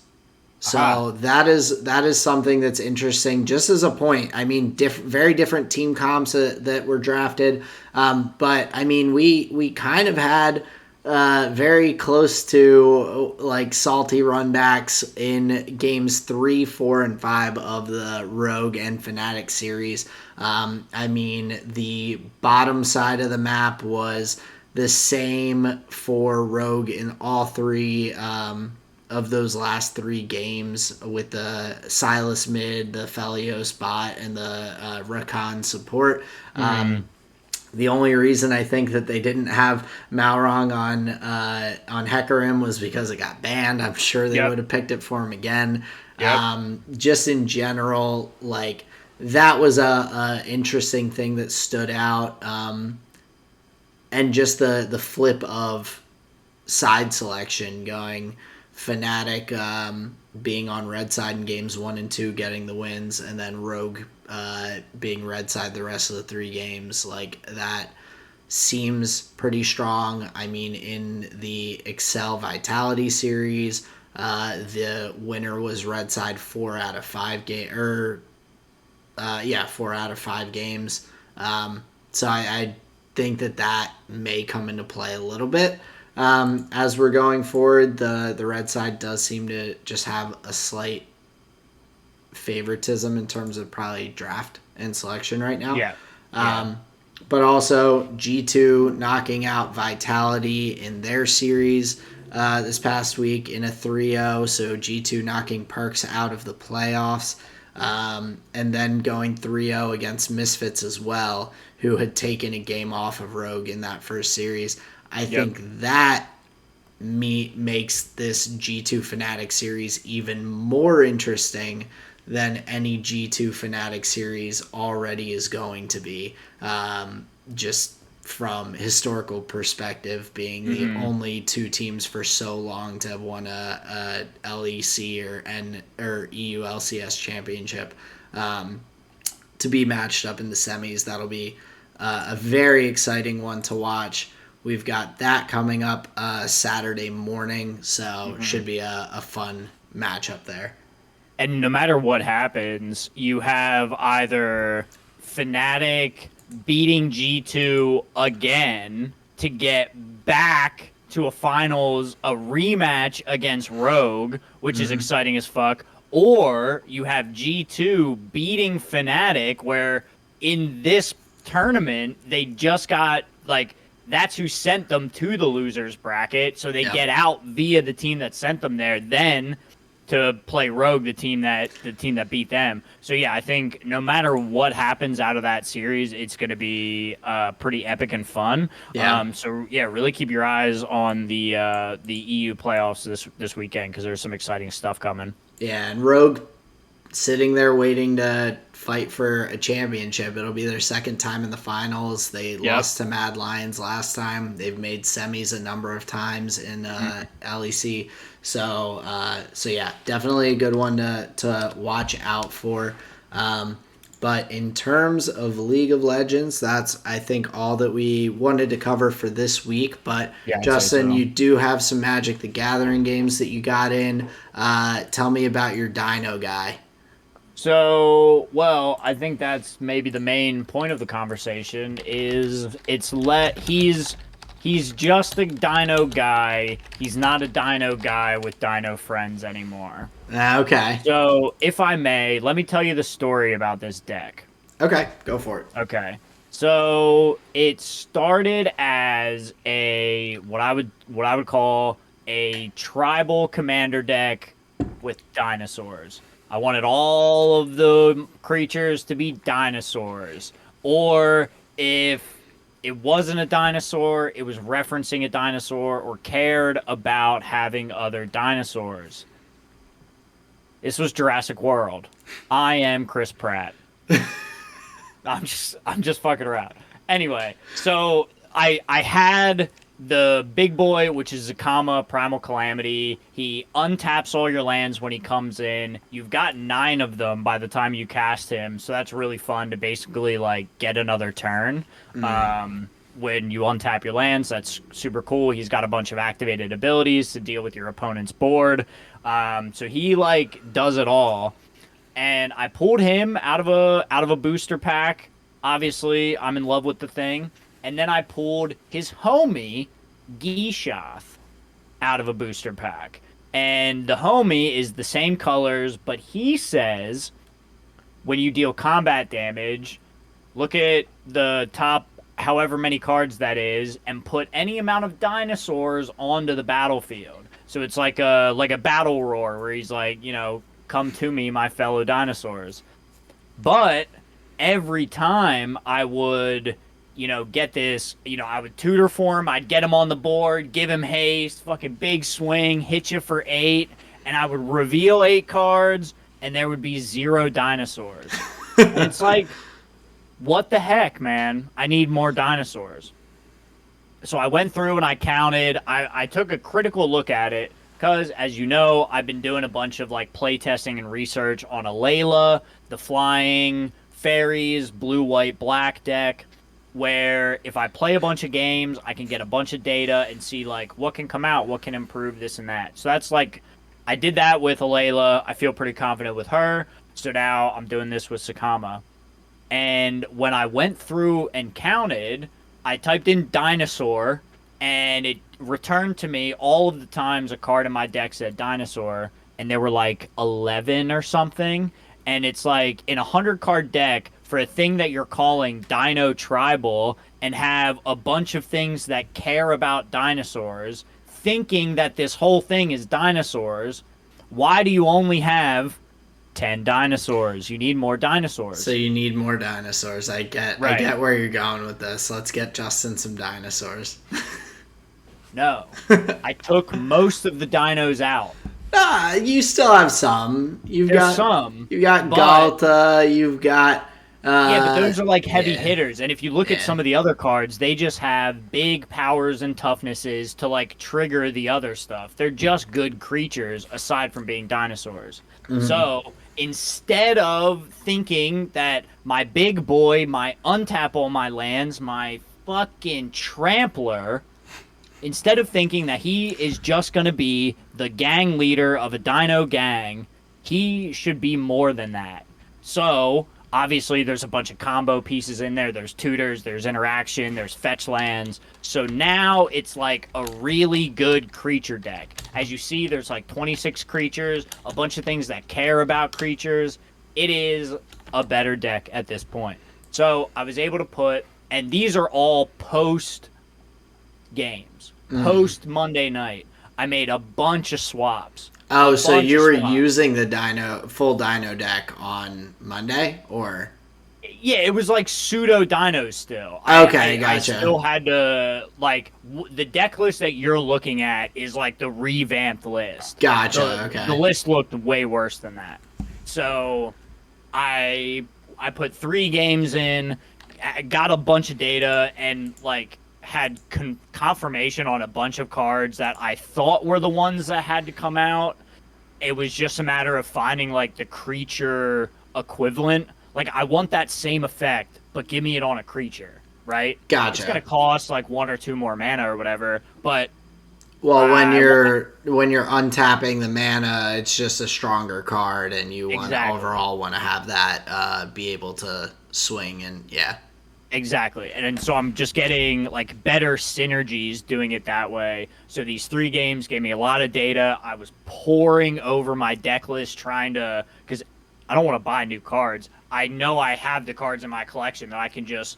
So that is something that's interesting. Just as a point, I mean, very different team comps that were drafted. But, I mean, we kind of had very close to like salty runbacks in games 3, 4, and 5 of the Rogue and Fnatic series. I mean, the bottom side of the map was the same for Rogue in all three of those last 3 games, with the Silas mid, the Felio spot, and the Rakan support. The only reason I think that they didn't have Malrong on Hecarim was because it got banned. I'm sure they would have picked it for him again. Just in general, like, that was a interesting thing that stood out. And just the flip of side selection, going Fnatic being on red side in games 1 and 2, getting the wins, and then Rogue being red side the rest of the 3 games. Like, that seems pretty strong. I mean, in the Excel Vitality series, the winner was red side 4 out of 5 4 out of 5 games. So I think that may come into play a little bit. As we're going forward, the red side does seem to just have a slight favoritism in terms of probably draft and selection right now. But also G2 knocking out Vitality in their series this past week in a 3-0. So G2 knocking Perks out of the playoffs. And then going 3-0 against Misfits as well, who had taken a game off of Rogue in that first series. I think that makes this G2 Fnatic series even more interesting than any G2 Fnatic series already is going to be. Just from historical perspective, being the only 2 teams for so long to have won a LEC or EU LCS championship, to be matched up in the semis. That'll be a very exciting one to watch. We've got that coming up Saturday morning, so should be a fun matchup there. And no matter what happens, you have either Fnatic beating G2 again to get back to a finals, a rematch against Rogue, which is exciting as fuck, or you have G2 beating Fnatic, where in this tournament they just got, like, that's who sent them to the losers bracket, so they get out via the team that sent them there, then to play Rogue, the team that beat them. So yeah, I think no matter what happens out of that series, it's going to be pretty epic and fun. So yeah, really keep your eyes on the EU playoffs this weekend, because there's some exciting stuff coming. Yeah, and Rogue sitting there waiting to fight for a championship. It'll be their second time in the finals. They lost to Mad Lions last time. They've made semis a number of times in LEC. So yeah, definitely a good one to watch out for. But in terms of League of Legends, that's, I think, all that we wanted to cover for this week. But Justin, you do have some Magic the Gathering games that you got in. Tell me about your Dino guy. So, well, I think that's maybe the main point of the conversation is he's just a Dino guy. He's not a Dino guy with Dino friends anymore. Okay. So, if I may, let me tell you the story about this deck. Okay, go for it. Okay. So, it started as what I would call a tribal commander deck with dinosaurs. I wanted all of the creatures to be dinosaurs. Or if it wasn't a dinosaur, it was referencing a dinosaur or cared about having other dinosaurs. This was Jurassic World. I am Chris Pratt. I'm just fucking around. Anyway, so I had the big boy, which is Zakama, Primal Calamity. He untaps all your lands when he comes in. You've got 9 of them by the time you cast him, so that's really fun to basically, like, get another turn. When you untap your lands, that's super cool. He's got a bunch of activated abilities to deal with your opponent's board. So he, like, does it all. And I pulled him out of a booster pack. Obviously, I'm in love with the thing. And then I pulled his homie, Gishath out of a booster pack. And the homie is the same colors, but he says when you deal combat damage, look at the top however many cards that is and put any amount of dinosaurs onto the battlefield. So it's like a battle roar where he's like, come to me, my fellow dinosaurs. But every time I would, get this, I would tutor for him. I'd get him on the board, give him haste, fucking big swing, hit you for 8, and I would reveal 8 cards, and there would be 0 dinosaurs. And it's like, what the heck, man? I need more dinosaurs. So I went through and I counted. I took a critical look at it because, as you know, I've been doing a bunch of like playtesting and research on a Layla, the flying fairies, blue, white, black deck, where if I play a bunch of games, I can get a bunch of data and see like what can come out, what can improve, this and that. So that's like, I did that with a Layla. I feel pretty confident with her. So now I'm doing this with Sakama. And when I went through and counted, I typed in dinosaur, and it returned to me all of the times a card in my deck said dinosaur, and there were like 11 or something. And it's like, in a 100-card deck, for a thing that you're calling Dino Tribal, and have a bunch of things that care about dinosaurs, thinking that this whole thing is dinosaurs, why do you only have 10 dinosaurs? You need more dinosaurs. So you need more dinosaurs. I get where you're going with this. Let's get Justin some dinosaurs. No. I took most of the dinos out. Nah, you still have some. You've got some. You got Galta, you've got yeah, but those are like heavy hitters. And if you look at some of the other cards, they just have big powers and toughnesses to like trigger the other stuff. They're just good creatures aside from being dinosaurs. Mm-hmm. So instead of thinking that my big boy, my untap all my lands, my fucking trampler, instead of thinking that he is just going to be the gang leader of a dino gang, he should be more than that. So obviously, there's a bunch of combo pieces in there. There's tutors, there's interaction, there's fetch lands. So now it's like a really good creature deck. As you see, there's like 26 creatures, a bunch of things that care about creatures. It is a better deck at this point. So I was able to put, and these are all post games, post Monday night. I made a bunch of swaps. Oh, so you were using the full dino deck on Monday, or? Yeah, it was like pseudo dinos still. Okay, gotcha. I still had to, like, the deck list that you're looking at is like the revamped list. Gotcha, okay. The list looked way worse than that. So I put 3 games in, got a bunch of data, and like had confirmation on a bunch of cards that I thought were the ones that had to come out. It was just a matter of finding like the creature equivalent. Like, I want that same effect, but give me it on a creature, right? Gotcha. It's gonna cost like 1 or 2 more mana or whatever, but when you're untapping the mana, it's just a stronger card, and you want overall want to have that be able to swing, and yeah. Exactly. And so I'm just getting like better synergies doing it that way. So these 3 games gave me a lot of data. I was pouring over my deck list trying to, because I don't want to buy new cards. I know I have the cards in my collection that I can just,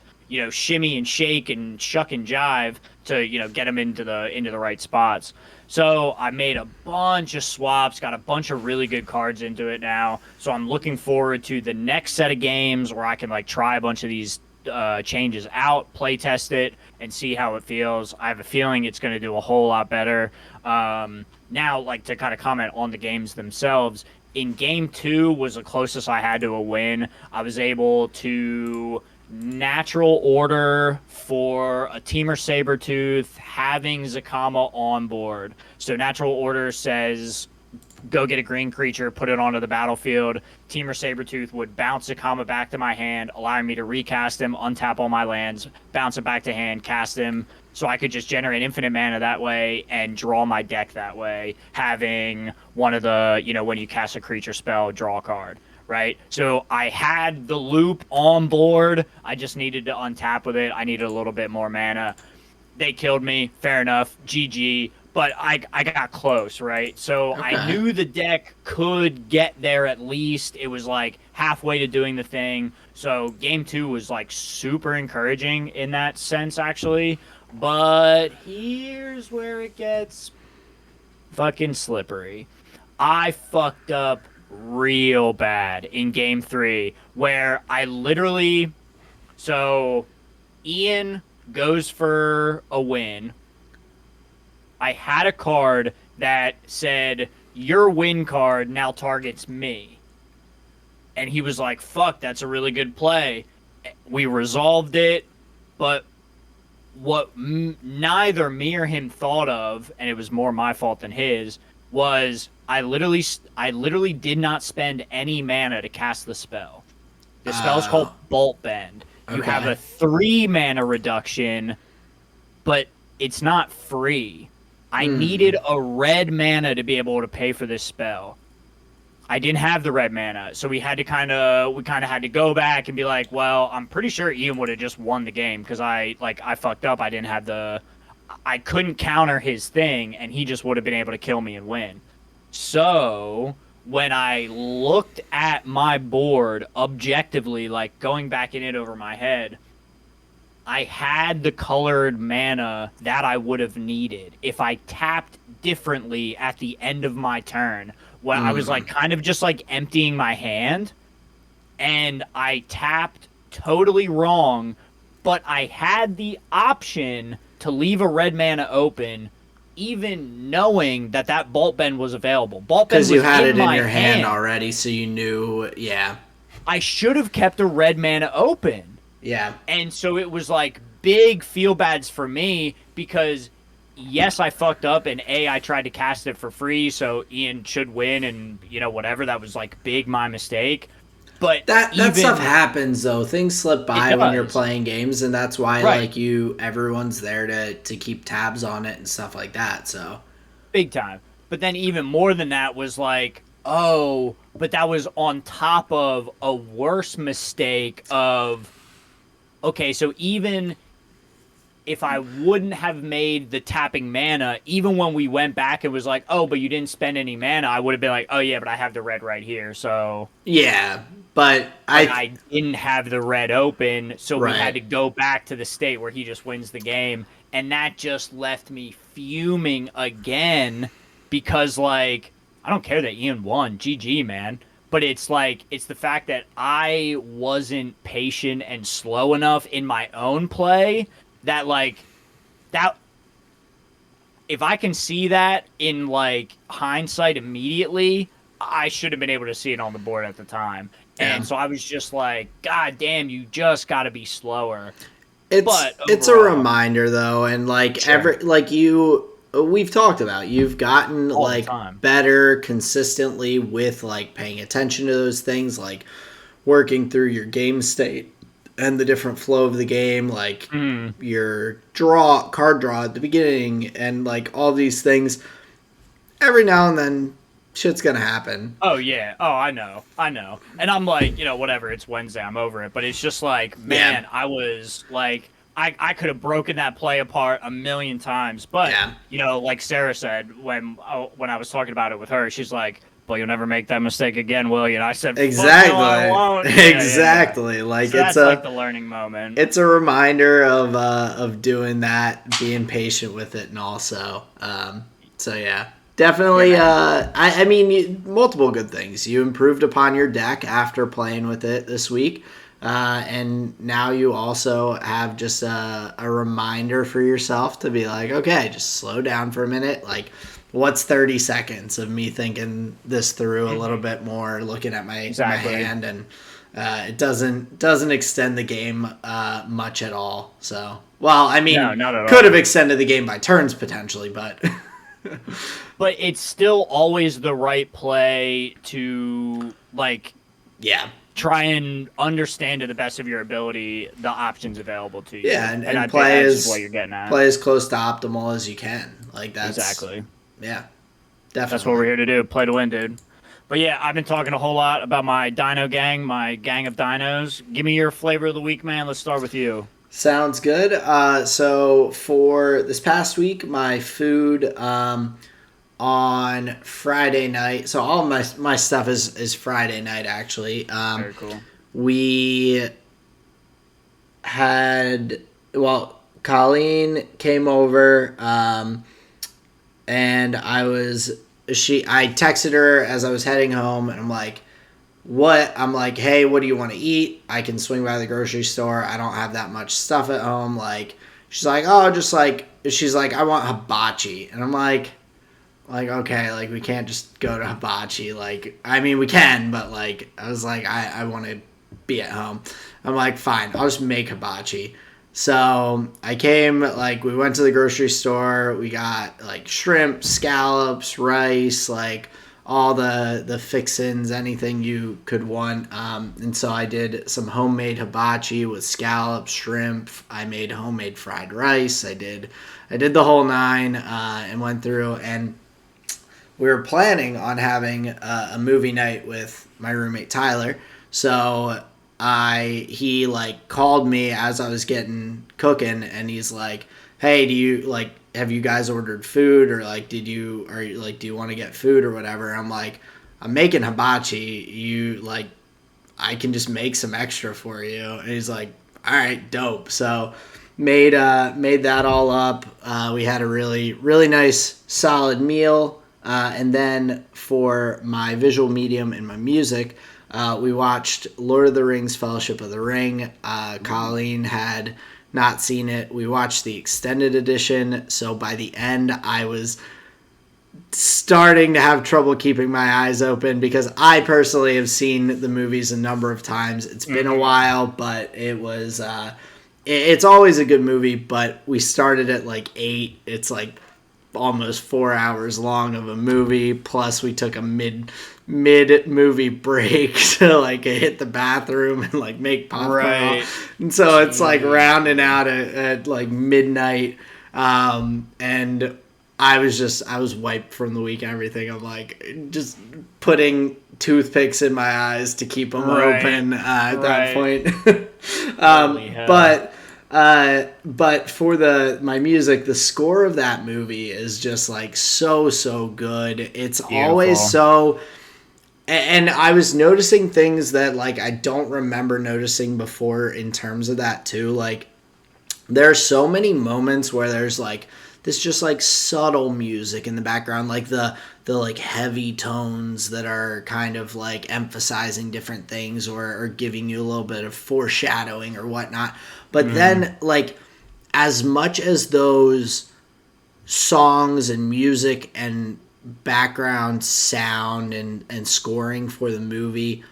shimmy and shake and shuck and jive to, get them into the right spots. So I made a bunch of swaps, got a bunch of really good cards into it now. So I'm looking forward to the next set of games where I can like try a bunch of these changes out, play test it, and see how it feels. I have a feeling it's going to do a whole lot better. Now, like, to kind of comment on the games themselves, in game 2 was the closest I had to a win. I was able to natural order for a Teamer Sabertooth having Zakama on board. So natural order says go get a green creature, put it onto the battlefield. Teamer Sabertooth would bounce Zakama back to my hand, allowing me to recast him, untap all my lands, bounce it back to hand, cast him, so I could just generate infinite mana that way and draw my deck that way, having one of the, when you cast a creature spell, draw a card, right? So I had the loop on board. I just needed to untap with it. I needed a little bit more mana. they killed me. Fair enough. GG. But I got close, right? So Okay. I knew the deck could get there at least. It was like halfway to doing the thing. So game 2 was like super encouraging in that sense, actually. But here's where it gets fucking slippery. I fucked up real bad in game 3 where I literally. So Ian goes for a win. I had a card that said, your win card now targets me. And he was like, fuck, that's a really good play. We resolved it, but what neither me or him thought of, and it was more my fault than his, was I literally did not spend any mana to cast the spell. The spell is called Bolt Bend. You have a 3 mana reduction, but it's not free. I needed a red mana to be able to pay for this spell. I didn't have the red mana, so we kind of had to go back and be like, well, I'm pretty sure Ian would have just won the game because I fucked up. I couldn't counter his thing, and he just would have been able to kill me and win. So when I looked at my board objectively, like going back in it over my head, I had the colored mana that I would have needed if I tapped differently at the end of my turn. When I was like kind of just like emptying my hand, and I tapped totally wrong, but I had the option to leave a red mana open, even knowing that Bolt Bend was available. Bolt Bend was because you had it in my your hand already, so you knew. Yeah. I should have kept a red mana open. Yeah. And so it was like big feel bads for me because, yes, I fucked up, and I tried to cast it for free, so Ian should win, and, whatever. That was like big my mistake. But that stuff happens, though. Things slip by when you're playing games, and that's why everyone's there to keep tabs on it and stuff like that. So big time. But then even more than that was like, oh, but that was on top of a worse mistake of, okay, so even if I wouldn't have made the tapping mana, even when we went back and was like, oh, but you didn't spend any mana, I would have been like, oh, yeah, but I have the red right here, so... Yeah, but I didn't have the red open, so we had to go back to the state where he just wins the game, and that just left me fuming again, because, like, I don't care that Ian won. GG, man. But it's like, it's the fact that I wasn't patient and slow enough in my own play that, like, that, if I can see that in, like, hindsight immediately, I should have been able to see it on the board at the time. Yeah. And so I was just like, God damn, you just got to be slower. It's a reminder, though, and, like, we've talked about, you've gotten like better consistently with like paying attention to those things, like working through your game state and the different flow of the game, like your card draw at the beginning, and like all these things. Every now and then shit's gonna happen. Oh yeah. Oh, I know. And I'm like, whatever, it's Wednesday, I'm over it. But it's just like, man, I was like, I could have broken that play apart a million times, but like Sarah said when I was talking about it with her, she's like, "Well, you'll never make that mistake again, will you?" And I said, "Exactly, no, I won't." Exactly. Yeah. Like, so it's like the learning moment. It's a reminder of doing that, being patient with it, and also, so yeah. Definitely, I mean, multiple good things. You improved upon your deck after playing with it this week. And now you also have just a reminder for yourself to be like, okay, just slow down for a minute. Like, what's 30 seconds of me thinking this through a little bit more, looking at my hand, and it doesn't extend the game much at all. So, well, I mean, no, not at could all. have extended the game by turns potentially, but but it's still always the right play to like, try and understand to the best of your ability the options available to you. Yeah, and I play think that's what you're getting at. Play as close to optimal as you can. Like, that's exactly. Yeah, definitely. That's what we're here to do. Play to win, dude. But yeah, I've been talking a whole lot about my dino gang, my gang of dinos. Give me your flavor of the week, man. Let's start with you. Sounds good. So for this past week, my food on Friday night. So all of my stuff is Friday night actually. Very cool. We had Colleen came over, and I texted her as I was heading home, and I'm like, hey, what do you want to eat? I can swing by the grocery store. I don't have that much stuff at home. Like, she's like, oh, she's like, I want hibachi. And I'm like, okay, like, we can't just go to hibachi. Like, I mean, we can, but, like, I was like, I want to be at home. I'm like, fine, I'll just make hibachi. So I came, like, we went to the grocery store. We got, like, shrimp, scallops, rice, like, all the fixins, anything you could want. And so I did some homemade hibachi with scallops, shrimp. I made homemade fried rice. I did the whole nine, and went through, and we were planning on having a movie night with my roommate Tyler. So he like called me as I was getting cooking, and he's like, hey, have you guys ordered food, or like do you want to get food or whatever? I'm like, I'm making hibachi. I can just make some extra for you. And he's like, all right, dope. So made that all up. We had a really, really nice solid meal. And then for my visual medium and my music, we watched Lord of the Rings Fellowship of the Ring. Colleen had not seen it. We watched the extended edition. So by the end, I was starting to have trouble keeping my eyes open, because I personally have seen the movies a number of times. It's been a while, but it was it's always a good movie. But we started at like 8. It's like almost 4 hours long of a movie, plus we took a mid movie break to like hit the bathroom and like make popcorn. Right. And so it's like rounding out at like midnight, and I was wiped from the week and everything. I'm like just putting toothpicks in my eyes to keep them open at that point. But for my music, the score of that movie is just like so good. It's beautiful. Always so. And I was noticing things that like I don't remember noticing before in terms of that too. Like there are so many moments where there's like this just like subtle music in the background, like the like heavy tones that are kind of like emphasizing different things or giving you a little bit of foreshadowing or whatnot. But then like as much as those songs and music and background sound and scoring for the movie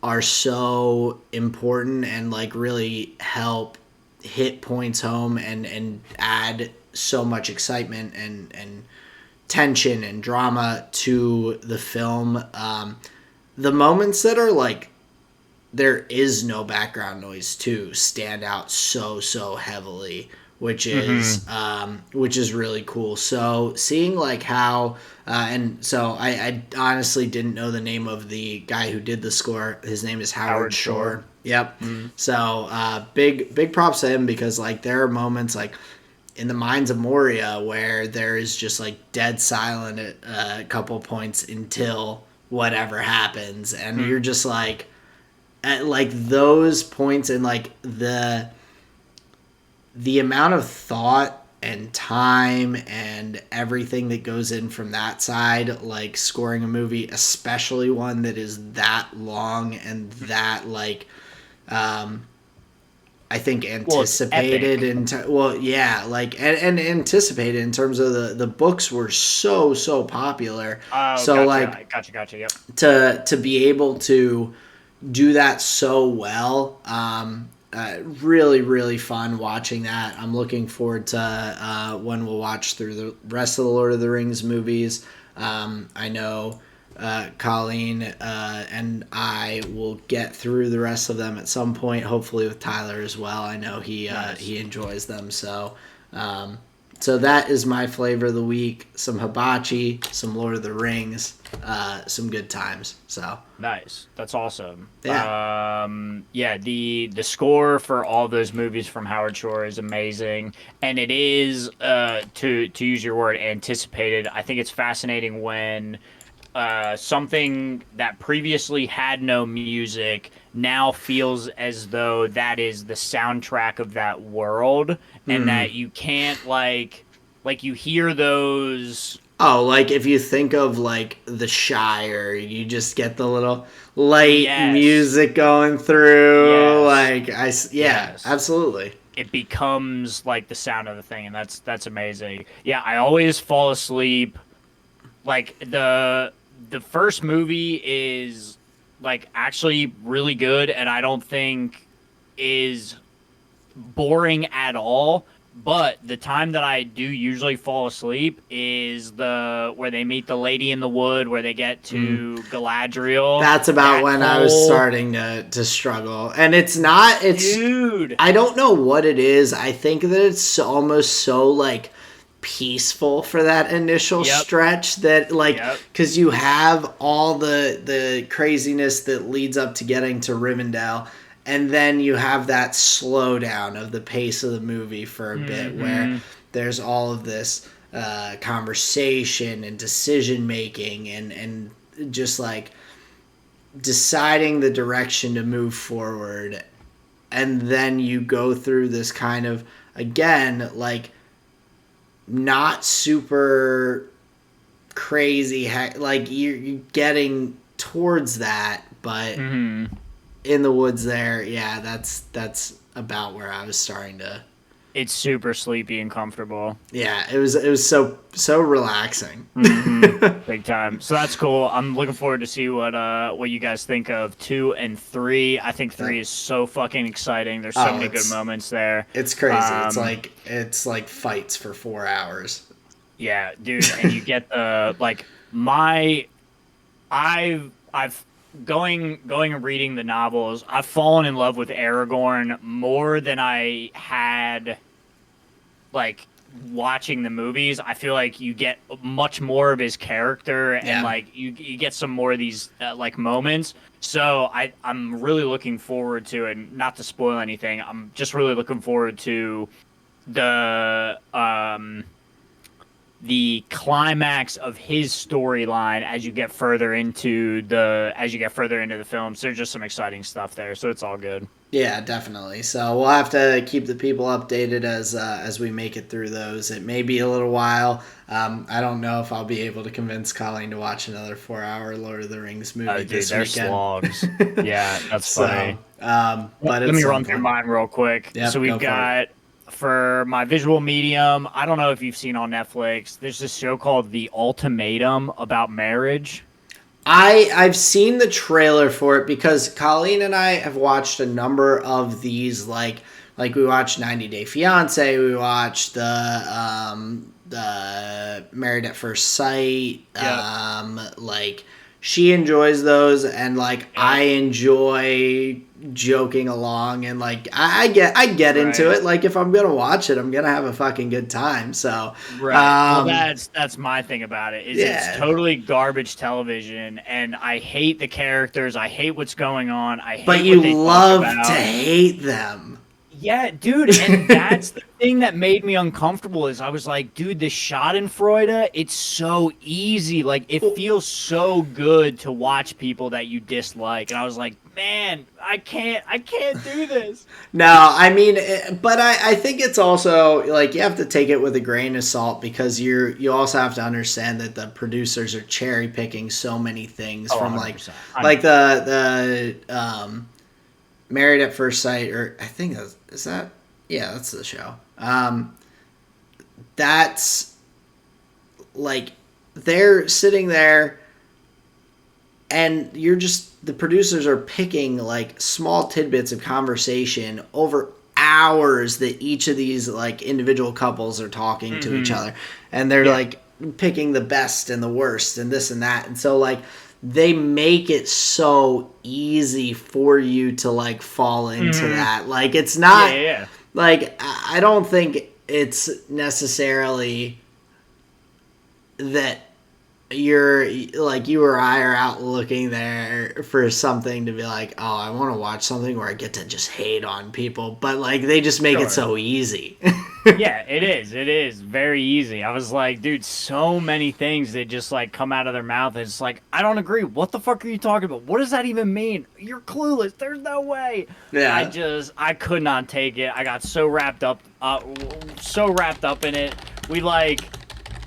are so important and like really help hit points home and add so much excitement and tension and drama to the film, the moments that are like there is no background noise too stand out so heavily, which is really cool. So seeing like how and so I honestly didn't know the name of the guy who did the score. His name is Howard Shore. Yep. So big props to him, because like there are moments like in the Mines of Moria where there is just like dead silent at a couple points until whatever happens, and you're just like at like those points, and like the amount of thought and time and everything that goes in from that side, like scoring a movie, especially one that is that long and that like I think anticipated and anticipated in terms of the books were so popular. So like gotcha. Yep. To be able to do that so well, really fun watching that. I'm looking forward to when we'll watch through the rest of the Lord of the Rings movies. I know Colleen and I will get through the rest of them at some point, hopefully with Tyler as well. I know he enjoys them, so So that is my flavor of the week. Some hibachi, some Lord of the Rings, some good times. So Nice. That's awesome. yeah. Yeah, the score for all those movies from Howard Shore is amazing. And it is to use your word, anticipated. I think it's fascinating when something that previously had no music now feels as though that is the soundtrack of that world, and that you can't like you hear those. Oh, like if you think of like The Shire, you just get the little light Yes, music going through. yes, Like yeah, yes. absolutely. It becomes like the sound of the thing, and that's amazing. Yeah, I always fall asleep. Like the first movie is like actually really good, and I don't think is boring at all. But the time that I do usually fall asleep is the where they meet the lady in the wood, where they get to Galadriel. That's about That when I was whole starting to struggle. And it's dude. I don't know what it is. I think that it's almost so like peaceful for that initial Yep. stretch that like Yep. cuz you have all the craziness that leads up to getting to Rivendell, and then you have that slowdown of the pace of the movie for a bit where Mm-hmm. there's all of this conversation and decision making and just like deciding the direction to move forward. And then you go through this kind of, again, like not super crazy, like you're getting towards that, but Mm-hmm. in the woods there, yeah, that's about where I was starting to. It's super sleepy and comfortable. Yeah, it was so relaxing. Big time. So that's cool. I'm looking forward to see what you guys think of 2 and 3. I think 3 is so fucking exciting. There's so Oh, many good moments there. it's crazy. Um, It's like fights for 4 hours. yeah, dude, and you get the like my I've going and reading the novels. I've fallen in love with Aragorn more than I had like watching the movies. I feel like you get much more of his character, and Yeah. like you get some more of these like moments. So I'm really looking forward to it. And not to spoil anything, I'm just really looking forward to the the climax of his storyline as you get further into the film. So there's just some exciting stuff there. So it's all good. Yeah, definitely. So we'll have to keep the people updated as we make it through those. It may be a little while. I don't know if I'll be able to convince Colleen to watch another 4 hour Lord of the Rings movie Oh, dude, this they're weekend. slogs. Yeah, that's So, funny. but Let me run through mine real quick. Yep, So go we've for it. got for my visual medium. I don't know if you've seen on Netflix. There's this show called The Ultimatum about marriage. I've seen the trailer for it because Colleen and I have watched a number of these like we watched 90 Day Fiance, we watched the Married at First Sight. Yep. Like she enjoys those, and like I Yep. enjoy joking along, and like I get into Right. it. Like if I'm gonna watch it, I'm gonna have a fucking good time. So Right. Well, that's my thing about it. Is it's yeah. totally garbage television, and I hate the characters. I hate what's going on. I But hate you what they talk love to about. hate them. Yeah, dude, and that's the thing that made me uncomfortable is I was like, dude, the Schadenfreude, it's so easy. Like, it feels so good to watch people that you dislike. And I was like, man, I can't do this. No, I mean, but I think it's also like you have to take it with a grain of salt because you also have to understand that the producers are cherry picking so many things Oh, from 100%. like the Married at First Sight, or I think is that yeah, that's the show. That's like they're sitting there and the producers are picking like small tidbits of conversation over hours that each of these like individual couples are talking to each other, and they're like picking the best and the worst and this and that, and so like they make it so easy for you to like fall into that. Like it's not Yeah. like I don't think it's necessarily that you're like you or I are out looking there for something to be like, oh, I want to watch something where I get to just hate on people, but like they just make it so easy. Yeah, it is. It is very easy. I was like, dude, so many things that just like come out of their mouth. It's like, I don't agree. What the fuck are you talking about? What does that even mean? You're clueless. There's no way. Yeah. I could not take it. I got so wrapped up in it. We like.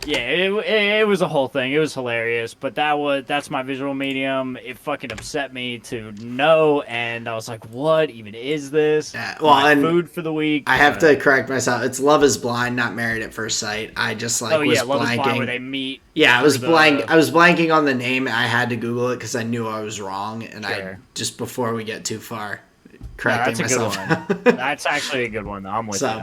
Yeah, it was a whole thing. It was hilarious, but that's my visual medium. It fucking upset me to know, and I was like, "What even is this?" Yeah, well, my and food for the week. I have to correct myself. It's Love Is Blind, not Married at First Sight. I just like was Love blanking. Is Blind, where they meet. Yeah, I was blanking on the name. I had to Google it because I knew I was wrong, and I just before we get too far, correcting myself. That's a good one. That's actually a good one. Though. I'm with you.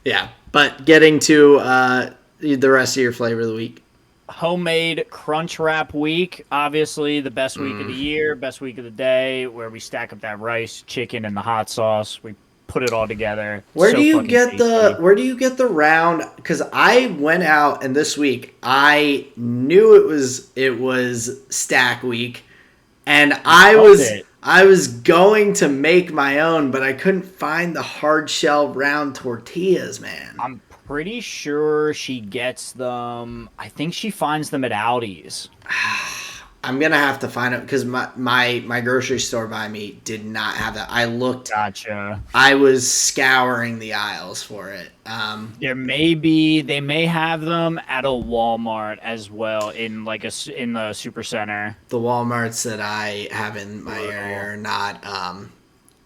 Yeah, but getting to the rest of your flavor of the week. Homemade crunch wrap week. Obviously, the best week of the year, best week of the day, where we stack up that rice, chicken, and the hot sauce. We put it all together. Where do you get the round? Because I went out and this week I knew it was stack week, and I was going to make my own, but I couldn't find the hard shell round tortillas, man. I'm pretty sure she gets them. I think she finds them at Aldi's. I'm gonna have to find it because my grocery store by me did not have that. I looked. Gotcha. I was scouring the aisles for it. They may have them at a Walmart as well in the super center. The Walmarts that I have in my area are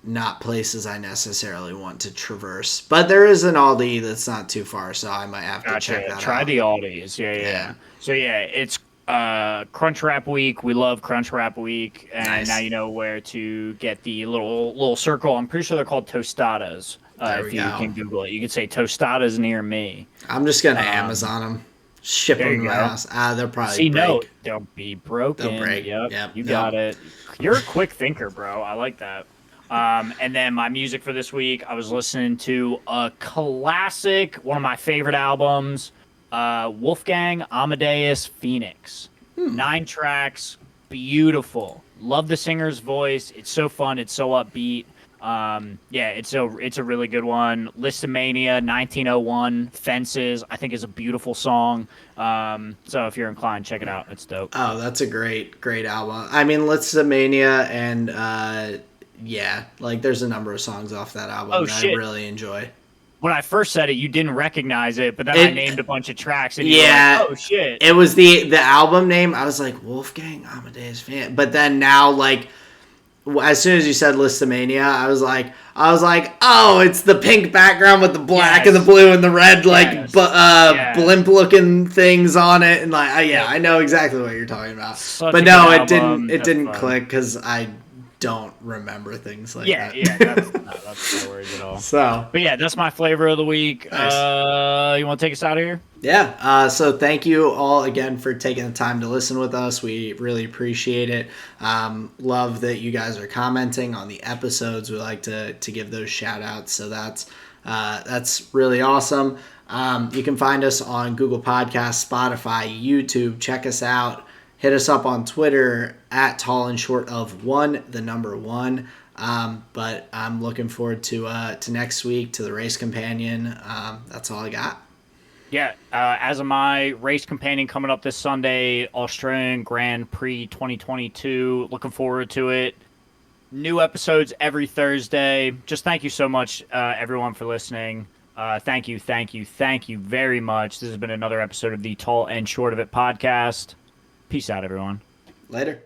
not places I necessarily want to traverse. But there is an Aldi that's not too far, so I might have to check that out. Try the Aldi's. Yeah. So yeah, it's Crunch Wrap Week. We love Crunch Wrap Week. And now you know where to get the little circle. I'm pretty sure they're called tostadas. If you can Google it. You could say tostadas near me. I'm just going to Amazon them. Ship them to my house. They'll probably break. No, they'll be broken. They'll break. Yep. You got it. You're a quick thinker, bro. I like that. And then my music for this week, I was listening to a classic, one of my favorite albums, Wolfgang Amadeus Phoenix. 9 tracks, beautiful. Love the singer's voice. It's so fun. It's so upbeat. It's a really good one. Listomania 1901 Fences, I think is a beautiful song. So if you're inclined, check it out. It's dope. Oh, that's a great album. I mean, Listomania and there's a number of songs off that album that I really enjoy. When I first said it, you didn't recognize it, but then I named a bunch of tracks, and you were like, oh, shit. It was the album name. I was like, Wolfgang Amadeus Fan. But then now, as soon as you said Listomania, I was like, oh, it's the pink background with the black and the blue and the red, blimp-looking things on it. And, I know exactly what you're talking about. But no, it didn't click because I don't remember things like that. That's no worries at all. But that's my flavor of the week. Nice. You want to take us out of here? Yeah. So thank you all again for taking the time to listen with us. We really appreciate it. Love that you guys are commenting on the episodes. We like to give those shout outs. So that's really awesome. You can find us on Google Podcasts, Spotify, YouTube. Check us out. Hit us up on Twitter at tall and short of 1, the number 1. But I'm looking forward to next week, to the race companion. That's all I got. Yeah, as am I. Race companion coming up this Sunday, Australian Grand Prix 2022. Looking forward to it. New episodes every Thursday. Just thank you so much, everyone, for listening. Thank you very much. This has been another episode of the Tall and Short of It podcast. Peace out, everyone. Later.